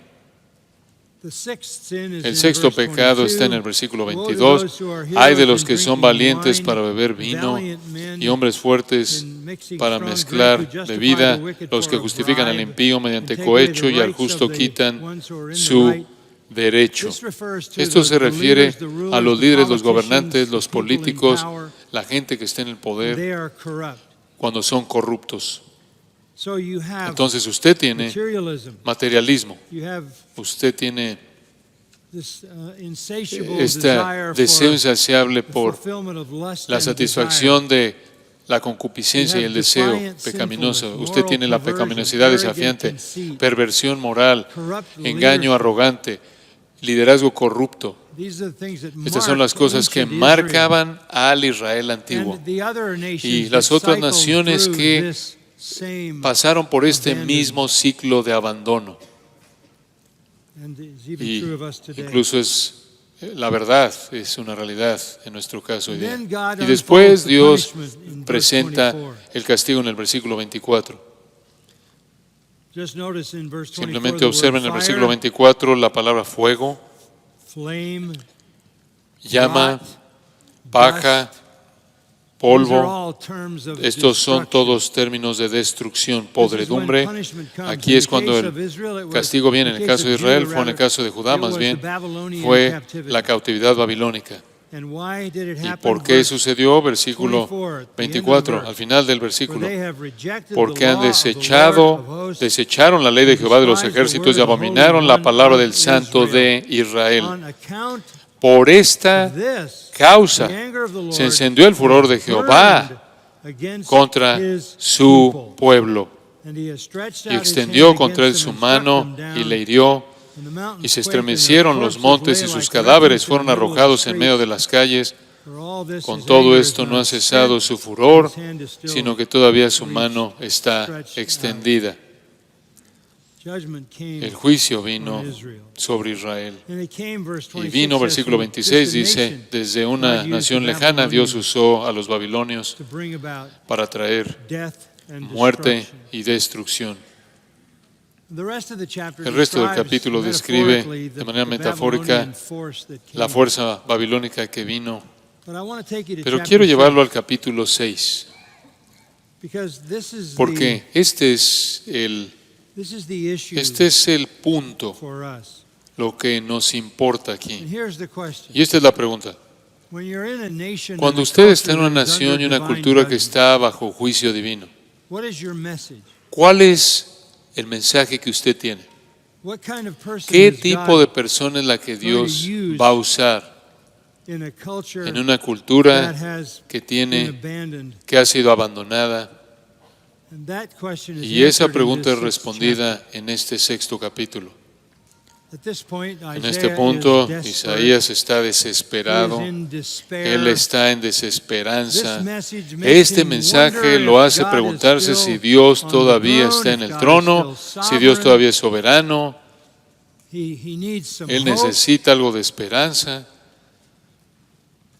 S1: El sexto pecado está en el versículo 22. Ay de los que son valientes para beber vino y hombres fuertes para mezclar bebida, los que justifican al impío mediante cohecho y al justo quitan su derecho. Esto se refiere a los líderes, los gobernantes, los políticos, la gente que está en el poder cuando son corruptos. Entonces usted tiene materialismo, usted tiene este deseo insaciable por la satisfacción de la concupiscencia y el deseo pecaminoso. Usted tiene la pecaminosidad desafiante, perversión moral, engaño arrogante, liderazgo corrupto. Estas son las cosas que marcaban al Israel antiguo. Y las otras naciones que pasaron por este mismo ciclo de abandono. Y incluso es la verdad, es una realidad en nuestro caso hoy día. Y después Dios presenta el castigo en el versículo 24. Simplemente observen en el versículo 24 la palabra fuego, llama, paja, polvo. Estos son todos términos de destrucción, podredumbre. Aquí es cuando el castigo viene. En el caso de Israel, fue en el caso de Judá más bien, fue la cautividad babilónica. ¿Y por qué sucedió? Versículo 24, al final del versículo. Porque desecharon la ley de Jehová de los ejércitos y abominaron la palabra del Santo de Israel. Por esta causa se encendió el furor de Jehová contra su pueblo y extendió contra él su mano y le hirió. Y se estremecieron los montes y sus cadáveres fueron arrojados en medio de las calles. Con todo esto no ha cesado su furor, sino que todavía su mano está extendida. El juicio vino sobre Israel. Y vino, versículo 26, dice, desde una nación lejana Dios usó a los babilonios para traer muerte y destrucción. El resto del capítulo describe de manera metafórica la fuerza babilónica que vino. Pero quiero llevarlo al capítulo 6, porque este es el punto, lo que nos importa aquí. Y esta es la pregunta. Cuando usted está en una nación y una cultura que está bajo juicio divino, ¿cuál es el mensaje que usted tiene? ¿Qué tipo de persona es la que Dios va a usar en una cultura que ha sido abandonada? Y esa pregunta es respondida en este sexto capítulo. En este punto, Isaías está desesperado. Él está en desesperanza. Este mensaje lo hace preguntarse si Dios todavía está en el trono, si Dios todavía es soberano. Él necesita algo de esperanza.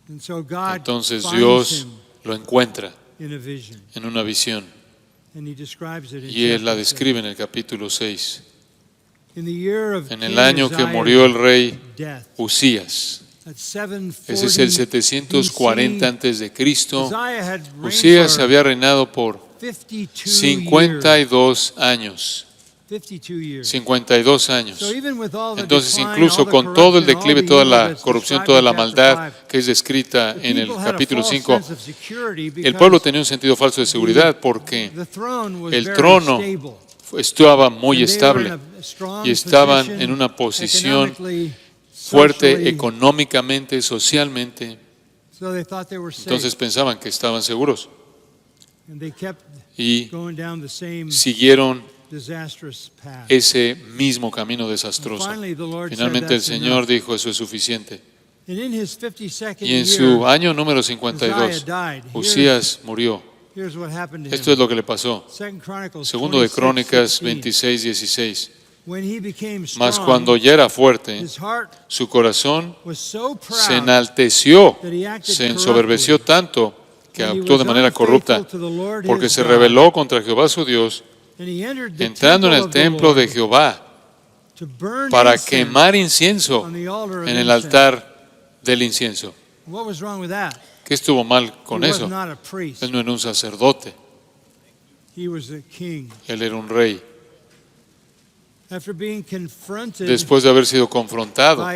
S1: Entonces Dios lo encuentra en una visión. Y Él la describe en el capítulo 6. En el año que murió el rey Usías, ese es el 740 antes de Cristo, Usías había reinado por 52 años. 52 años. Entonces, incluso con todo el declive, toda la corrupción, toda la maldad que es descrita en el capítulo 5, el pueblo tenía un sentido falso de seguridad porque el trono estaba muy estable y estaban en una posición fuerte económicamente, socialmente. Entonces pensaban que estaban seguros y siguieron ese mismo camino desastroso. Finalmente el Señor dijo, eso es suficiente. Y en su año número 52, Usías murió. Esto es lo que le pasó. Segundo de Crónicas 26, 16. Mas cuando ya era fuerte, su corazón se enalteció, se ensoberbeció tanto que actuó de manera corrupta, porque se rebeló contra Jehová su Dios, entrando en el templo de Jehová para quemar incienso en el altar del incienso. ¿Qué estuvo mal con eso? Él no era un sacerdote, él era un rey. Después de haber sido confrontado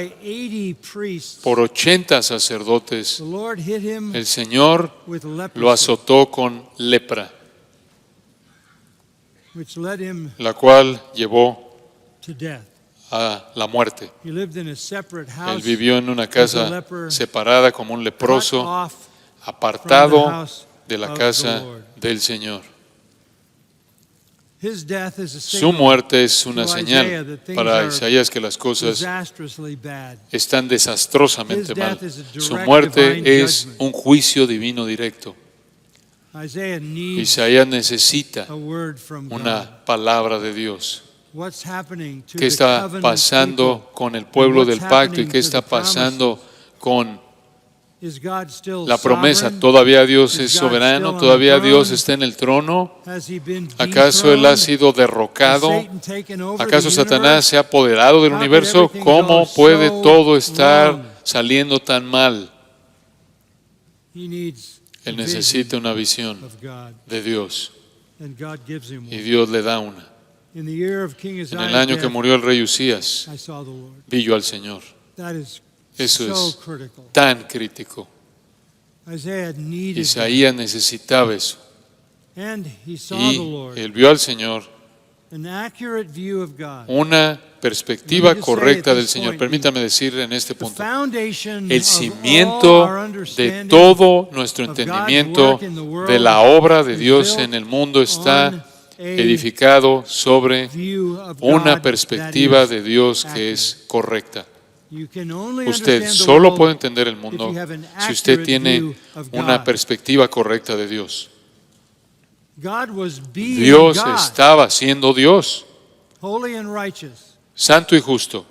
S1: por 80 sacerdotes, el Señor lo azotó con lepra, la cual llevó a la muerte. Él vivió en una casa separada como un leproso, apartado de la casa del Señor. Su muerte es una señal para Isaías que las cosas están desastrosamente mal. Su muerte es un juicio divino directo. Isaías necesita una palabra de Dios. ¿Qué está pasando con el pueblo del pacto y qué está pasando con la promesa? ¿Todavía Dios es soberano? ¿Todavía Dios está en el trono? ¿Acaso Él ha sido derrocado? ¿Acaso Satanás se ha apoderado del universo? ¿Cómo puede todo estar saliendo tan mal? Él necesita una visión de Dios y Dios le da una. En el año que murió el rey Usías, vi yo al Señor. Eso es tan crítico. Isaías necesitaba eso. Y él vio al Señor, una perspectiva correcta del Señor. Permítame decir en este punto, el cimiento de todo nuestro entendimiento de la obra de Dios en el mundo está edificado sobre una perspectiva de Dios que es correcta. Usted solo puede entender el mundo si usted tiene una perspectiva correcta de Dios. Dios estaba siendo Dios, santo y justo,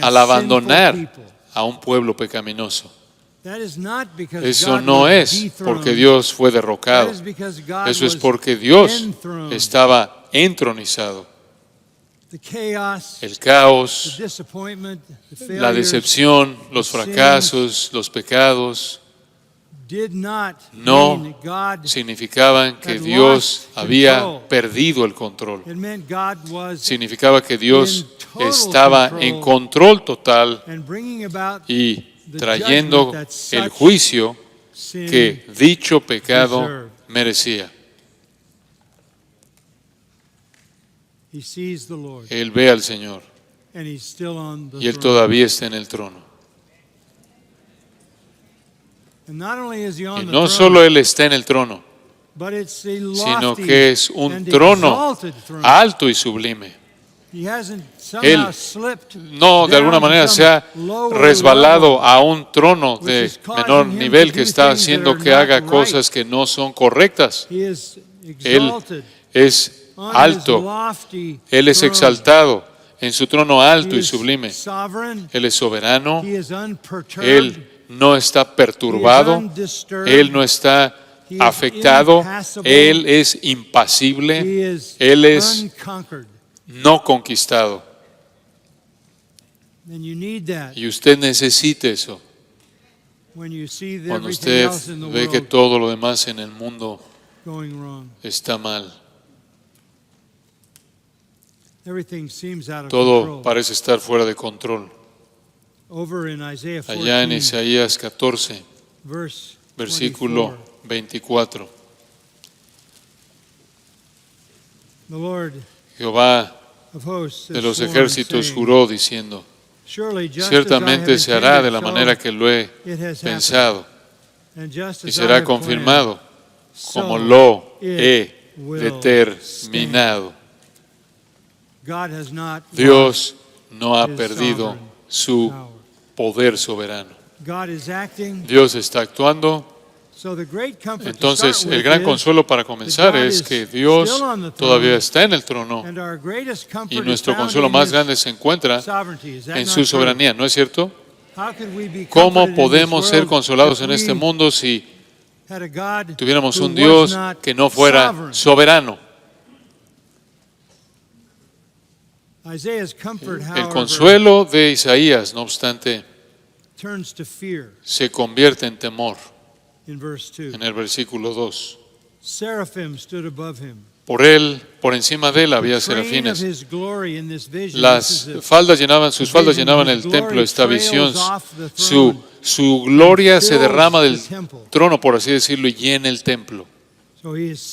S1: al abandonar a un pueblo pecaminoso. Eso no es porque Dios fue derrocado. Eso es porque Dios estaba entronizado. El caos, la decepción, los fracasos, los pecados no significaban que Dios había perdido el control. Significaba que Dios estaba en control total y trayendo el juicio que dicho pecado merecía. Él ve al Señor y Él todavía está en el trono. Y no solo Él está en el trono, sino que es un trono alto y sublime. Él no de alguna manera se ha resbalado a un trono de menor nivel que está haciendo que haga cosas que no son correctas. Él es alto, Él es exaltado en su trono alto y sublime. Él es soberano, Él no está perturbado, Él no está afectado, Él es impasible, Él es no conquistado. Y usted necesita eso. Cuando usted ve que todo lo demás en el mundo está mal, todo parece estar fuera de control. Allá en Isaías 14, versículo 24. Jehová de los ejércitos juró diciendo: ciertamente se hará de la manera que lo he pensado y será confirmado como lo he determinado. Dios no ha perdido su poder soberano. Dios está actuando. Entonces, el gran consuelo para comenzar es que Dios todavía está en el trono y nuestro consuelo más grande se encuentra en su soberanía, ¿no es cierto? ¿Cómo podemos ser consolados en este mundo si tuviéramos un Dios que no fuera soberano? El consuelo de Isaías, no obstante, se convierte en temor en el versículo 2. Por encima de él había serafines. Sus faldas llenaban el templo. Esta visión, su gloria se derrama del trono, por así decirlo, y llena el templo.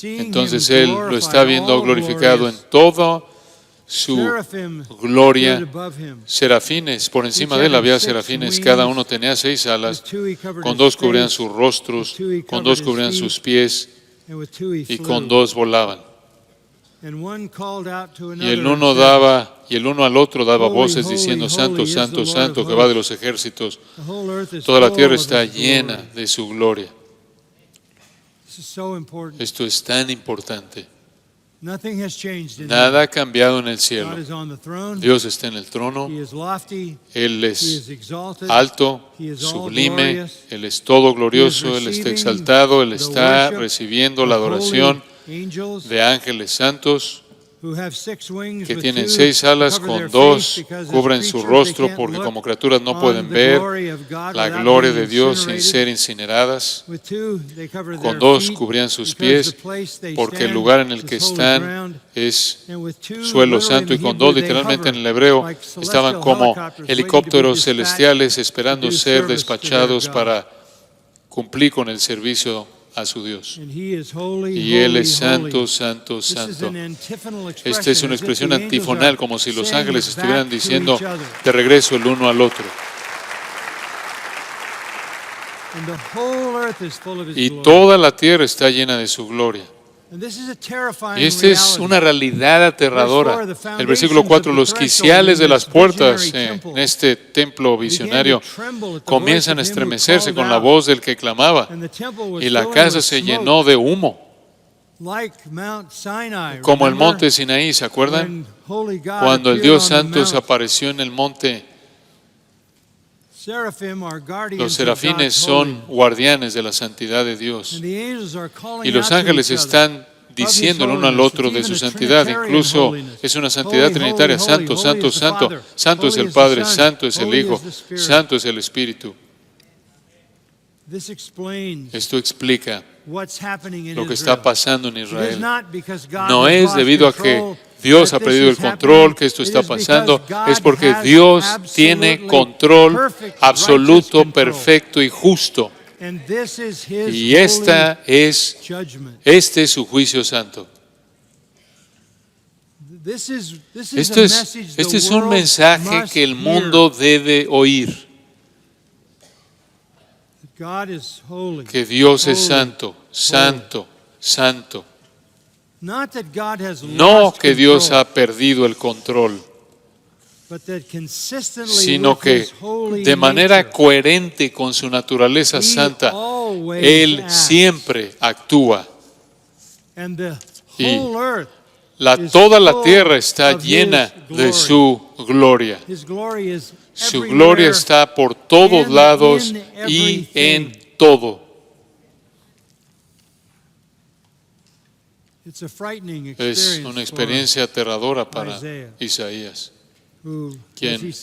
S1: Entonces él lo está viendo glorificado en todo su gloria. Serafines, por encima de él había serafines, cada uno tenía 6 alas, con 2 cubrían sus rostros, con 2 cubrían sus pies y con 2 volaban. Y el uno al otro daba voces diciendo: Santo, Santo, Santo, Jehová de los ejércitos, toda la tierra está llena de su gloria. Esto es tan importante. Nada ha cambiado en el cielo. Dios está en el trono. Él es alto, sublime. Él es todo glorioso. Él está exaltado. Él está recibiendo la adoración de ángeles santos que tienen 6 alas, con 2 cubren su rostro porque como criaturas no pueden ver la gloria de Dios sin ser incineradas. Con 2 cubrían sus pies porque el lugar en el que están es suelo santo, y con 2, literalmente en el hebreo, estaban como helicópteros celestiales esperando ser despachados para cumplir con el servicio a su Dios. Y Él es santo, santo, santo. Esta es una expresión antifonal, como si los ángeles estuvieran diciendo de regreso el uno al otro. Y toda la tierra está llena de su gloria. Y esta es una realidad aterradora. El versículo 4, los quiciales de las puertas en este templo visionario comienzan a estremecerse con la voz del que clamaba, y la casa se llenó de humo. Como el monte Sinaí, ¿se acuerdan? Cuando el Dios Santo apareció en el monte. Los serafines son guardianes de la santidad de Dios. Y los ángeles están diciendo el uno al otro de su santidad. Incluso es una santidad trinitaria. Santo, santo, santo. Santo es el Padre, santo es el Hijo, santo es el Espíritu. Esto explica lo que está pasando en Israel. No es debido a que Dios ha perdido el control que esto está pasando, es porque Dios tiene control absoluto, perfecto y justo. Y este es su juicio santo. Este es un mensaje que el mundo debe oír. Que Dios es santo, santo, santo. No que Dios ha perdido el control, sino que de manera coherente con su naturaleza santa, Él siempre actúa. Y toda la tierra está llena de su gloria. Su gloria está por todos lados y en todo. Es una experiencia aterradora para Isaías, quien,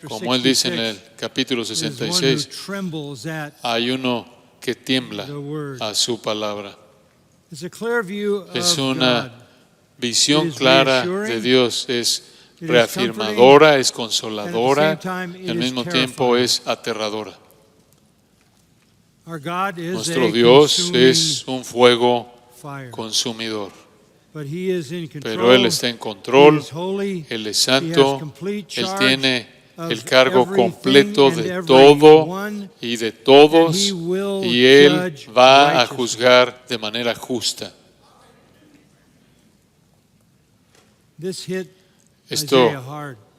S1: como él dice en el capítulo 66, hay uno que tiembla a su palabra. Es una visión clara de Dios, es reafirmadora, es consoladora y al mismo tiempo es aterradora. Nuestro Dios es un fuego consumidor, pero Él está en control, Él es santo, Él tiene el cargo completo de todo y de todos, y Él va a juzgar de manera justa. Esto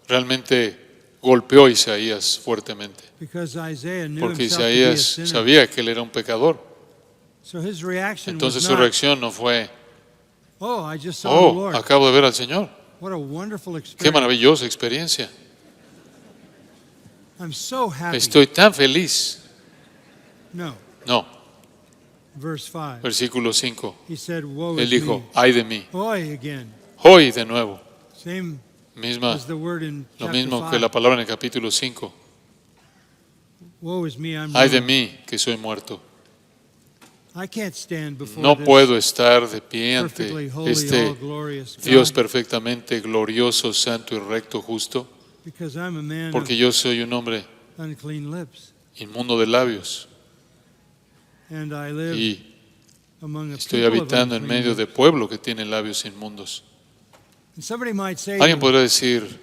S1: realmente golpeó a Isaías fuertemente, porque Isaías sabía que él era un pecador. Entonces su reacción no fue, acabo de ver al Señor. Qué maravillosa experiencia. Estoy tan feliz. No. Versículo 5. Él dijo, ay de mí. Hoy de nuevo. Lo mismo que la palabra en el capítulo 5. Ay de mí que soy muerto. No puedo estar de pie ante este Dios perfectamente glorioso, santo y recto, justo, porque yo soy un hombre inmundo de labios y estoy habitando en medio de pueblo que tiene labios inmundos. Alguien podrá decir,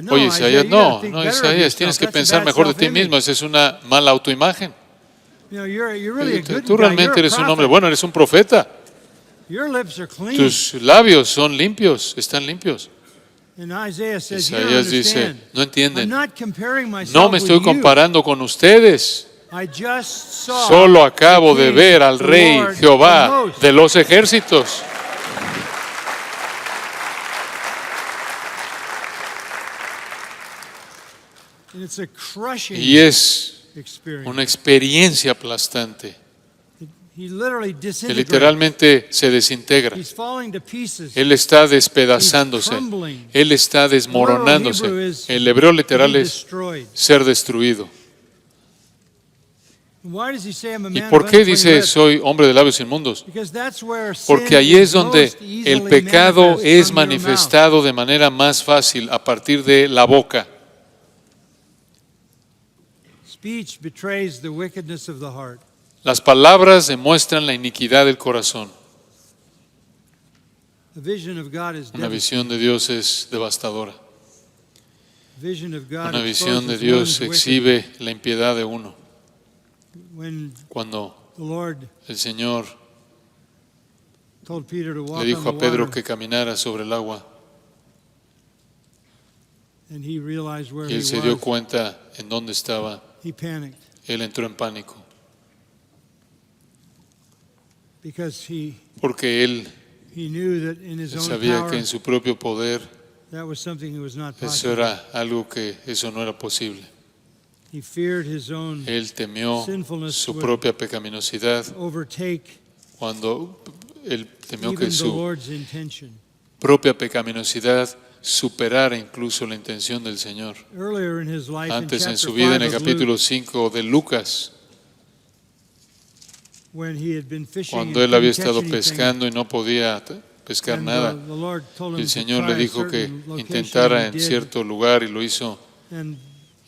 S1: oye Isaías, no Isaías, tienes que pensar mejor de ti mismo, esa es una mala autoimagen. Tú realmente eres un hombre bueno, eres un profeta. Tus labios son limpios, están limpios. Isaías dice, no entienden, no me estoy comparando con ustedes. Solo acabo de ver al Rey Jehová de los ejércitos. Y es una experiencia aplastante. Que literalmente se desintegra. Él está despedazándose. Él está desmoronándose. El hebreo literal es ser destruido. ¿Y por qué dice soy hombre de labios inmundos? Porque ahí es donde el pecado es manifestado de manera más fácil a partir de la boca. Las palabras demuestran la iniquidad del corazón. Una visión de Dios es devastadora. Una visión de Dios exhibe la impiedad de uno. Cuando el Señor le dijo a Pedro que caminara sobre el agua, y él se dio cuenta en dónde estaba, él entró en pánico. Porque él sabía que en su propio poder eso era algo que eso no era posible. Él temió su propia pecaminosidad cuando él temió que su propia pecaminosidad superara incluso la intención del Señor. Antes en su vida, en el capítulo 5 de Lucas, cuando él había estado pescando y no podía pescar nada, el Señor le dijo que intentara en cierto lugar y lo hizo,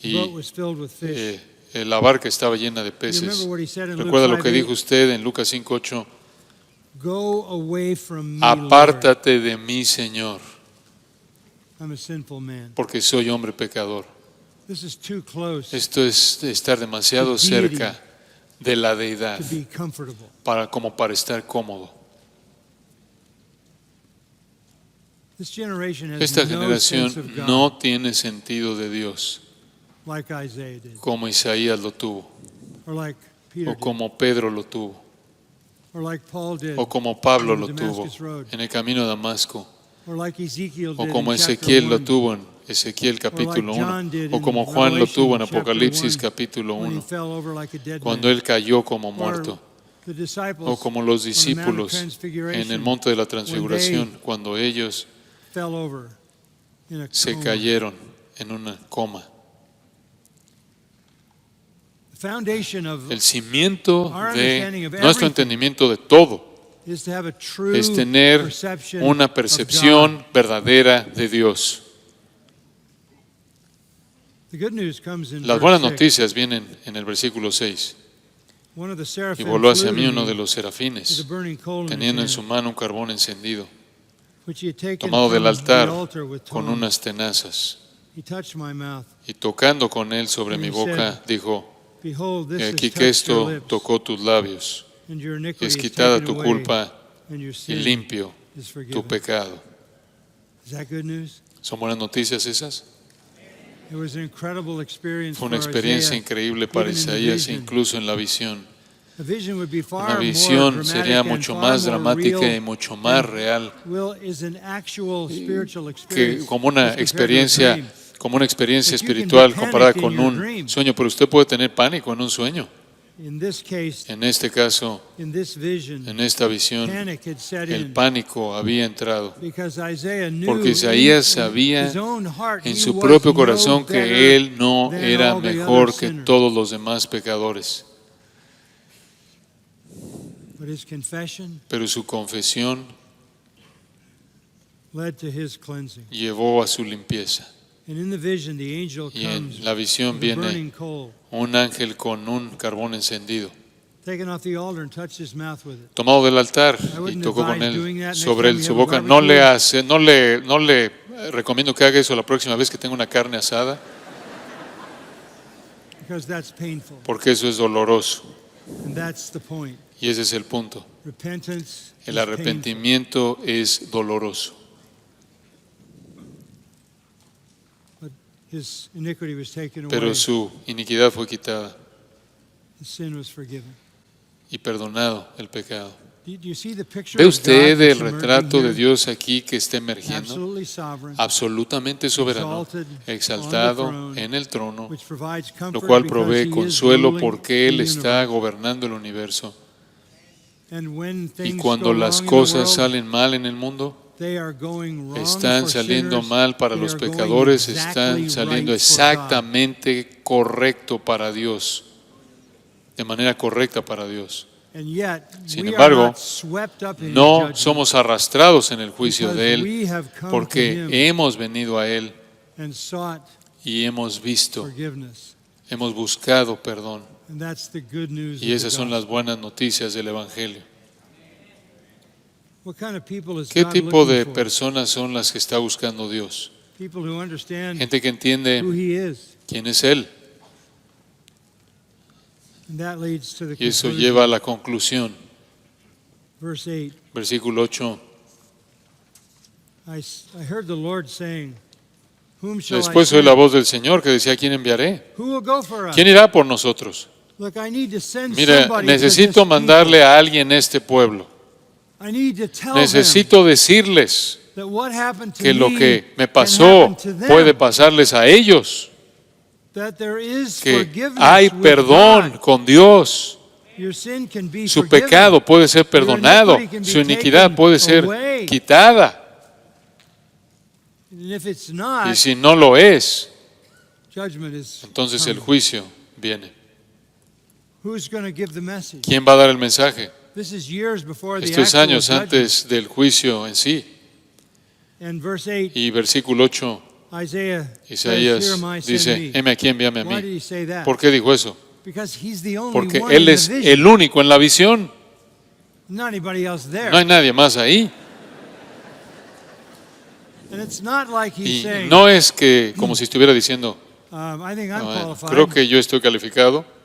S1: y la barca estaba llena de peces. ¿Recuerda lo que dijo usted en Lucas 5:8? Apártate de mí, Señor, porque soy hombre pecador. Esto es estar demasiado cerca de la deidad como para estar cómodo. Esta generación no tiene sentido de Dios como Isaías lo tuvo, o como Pedro lo tuvo, o como Pablo lo tuvo en el camino de Damasco, o como Ezequiel lo tuvo en Ezequiel capítulo 1, o como Juan lo tuvo en Apocalipsis capítulo 1, cuando él cayó como muerto, o como los discípulos en el monte de la transfiguración, cuando ellos se cayeron en una coma. El cimiento de nuestro entendimiento de todo es tener una percepción verdadera de Dios. Las buenas noticias vienen en el versículo 6. Y voló hacia mí uno de los serafines, teniendo en su mano un carbón encendido, tomado del altar con unas tenazas. Y tocando con él sobre mi boca, dijo: He aquí que esto tocó tus labios, es quitada tu culpa y limpio tu pecado. ¿Son buenas noticias esas? Fue una experiencia increíble para Isaías, incluso en la visión. Una visión sería mucho más dramática y mucho más real que como una experiencia espiritual comparada con un sueño. Pero usted puede tener pánico en un sueño. En este caso, en esta visión, el pánico había entrado, porque Isaías sabía en su propio corazón que él no era mejor que todos los demás pecadores. Pero su confesión llevó a su limpieza. Y en la visión viene un ángel con un carbón encendido, tomado del altar, y tocó con él sobre él su boca. No le recomiendo que haga eso la próxima vez que tenga una carne asada, porque eso es doloroso. Y ese es el punto. El arrepentimiento es doloroso. Pero su iniquidad fue quitada y perdonado el pecado. ¿Ve usted el retrato de Dios aquí que está emergiendo? Absolutamente soberano, exaltado en el trono, lo cual provee consuelo porque Él está gobernando el universo. Y cuando las cosas salen mal en el mundo, están saliendo mal para los pecadores, están saliendo exactamente correcto para Dios, de manera correcta para Dios. Sin embargo, no somos arrastrados en el juicio de Él, porque hemos venido a Él y hemos visto, hemos buscado perdón. Y esas son las buenas noticias del Evangelio. ¿Qué tipo de personas son las que está buscando Dios? Gente que entiende quién es Él. Y eso lleva a la conclusión. Versículo 8. Después oí la voz del Señor que decía: ¿quién enviaré? ¿Quién irá por nosotros? Mira, necesito mandarle a alguien a este pueblo. Necesito decirles que lo que me pasó puede pasarles a ellos. Que hay perdón con Dios. Su pecado puede ser perdonado. Su iniquidad puede ser quitada. Y si no lo es, entonces el juicio viene. ¿Quién va a dar el mensaje? Esto es años antes del juicio en sí. Y versículo 8, Isaías dice: heme aquí, envíame a mí. ¿Por qué dijo eso? Porque Él es el único en la visión. No hay nadie más ahí. Y no es que como si estuviera diciendo: creo que yo estoy calificado.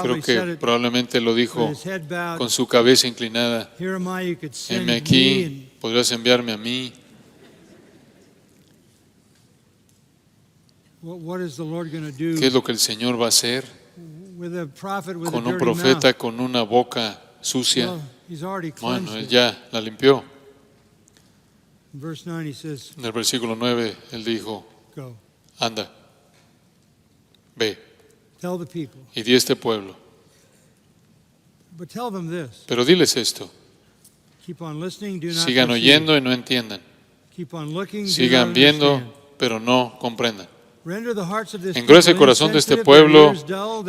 S1: Creo que probablemente lo dijo con su cabeza inclinada: heme aquí, ¿Podrías enviarme a mí? ¿Qué es lo que el Señor va a hacer con un profeta con una boca sucia? Bueno, Él ya la limpió. En el versículo 9, Él dijo, anda, ve, y di a este pueblo. Pero diles esto, sigan oyendo y no entiendan, sigan viendo, pero no comprendan. Engruesa el corazón de este pueblo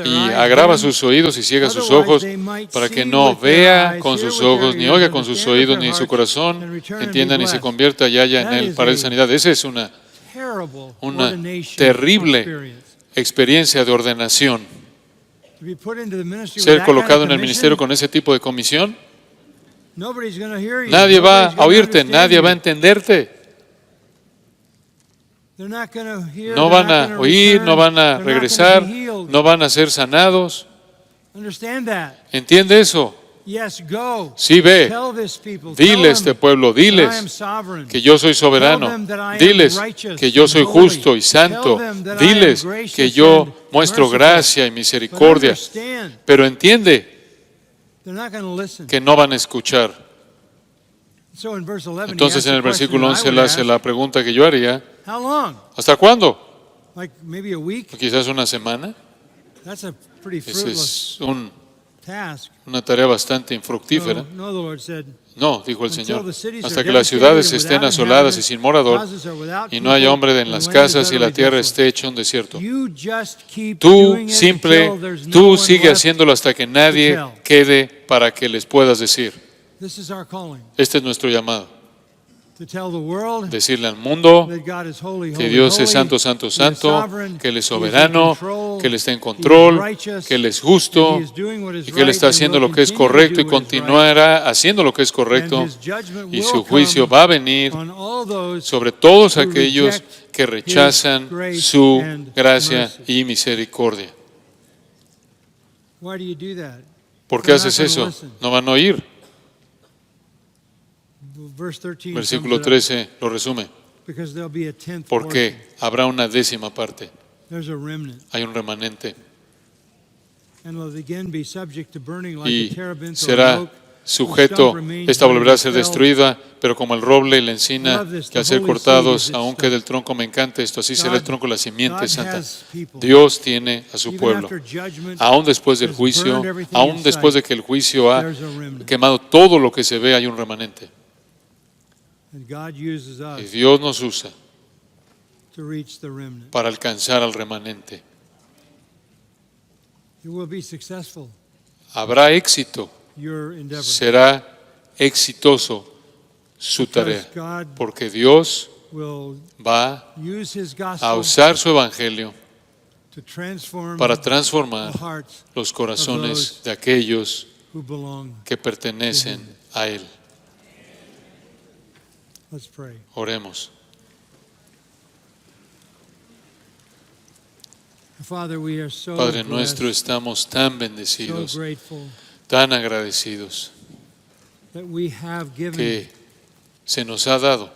S1: y agrava sus oídos y ciega sus ojos para que no vea con sus ojos, ni oiga con sus oídos, ni su corazón entienda, ni se convierta y haya en él para él sanidad. Esa es una terrible experiencia de ordenación. Ser colocado en el ministerio con ese tipo de comisión, nadie va a oírte, nadie va a entenderte. No van a oír, no van a regresar, no van a ser sanados. ¿Entiende eso? Sí, ve. Dile a este pueblo, diles que yo soy soberano. Diles que yo soy justo y santo. Diles que yo muestro gracia y misericordia. Pero entiende que no van a escuchar. Entonces en el versículo 11 él hace la pregunta que yo haría. ¿Hasta cuándo? Quizás una semana. Esa es una tarea bastante infructífera. No, dijo el Señor, hasta que las ciudades estén asoladas y sin morador, y no haya hombre en las casas y la tierra esté hecha un desierto. Tú sigue haciéndolo hasta que nadie quede para que les puedas decir. Este es nuestro llamado. Decirle al mundo que Dios es santo, santo, santo, que Él es soberano, que Él está en control, que Él es justo y que Él está haciendo lo que es correcto y continuará haciendo lo que es correcto, y su juicio va a venir sobre todos aquellos que rechazan su gracia y misericordia. ¿Por qué haces eso? No van a oír. Versículo 13 lo resume. Porque habrá una décima parte. Hay un remanente. Y será sujeto, esta volverá a ser destruida, pero como el roble y la encina, que al ser cortados, aunque del tronco me encante esto, así será el tronco de la simiente santa. Dios tiene a su pueblo. Aún después del juicio, aún después de que el juicio ha quemado todo lo que se ve, hay un remanente. Y Dios nos usa para alcanzar al remanente. Habrá éxito, será exitoso su tarea, porque Dios va a usar su evangelio para transformar los corazones de aquellos que pertenecen a Él. Oremos. Padre nuestro, estamos tan bendecidos, tan agradecidos que se nos ha dado,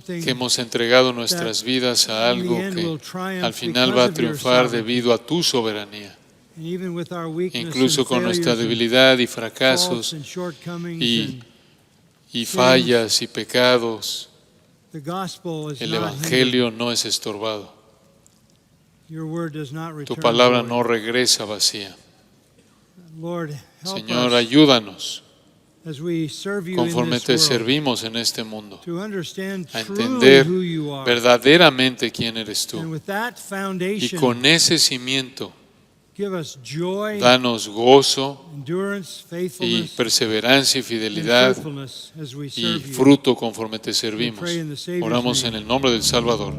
S1: que hemos entregado nuestras vidas a algo que al final va a triunfar debido a tu soberanía. Incluso con nuestra debilidad y fracasos y fallas y pecados, el Evangelio no es estorbado. Tu palabra no regresa vacía. Señor, ayúdanos conforme te servimos en este mundo a entender verdaderamente quién eres tú. Y con ese cimiento, danos gozo y perseverancia y fidelidad y fruto conforme te servimos. Oramos en el nombre del Salvador.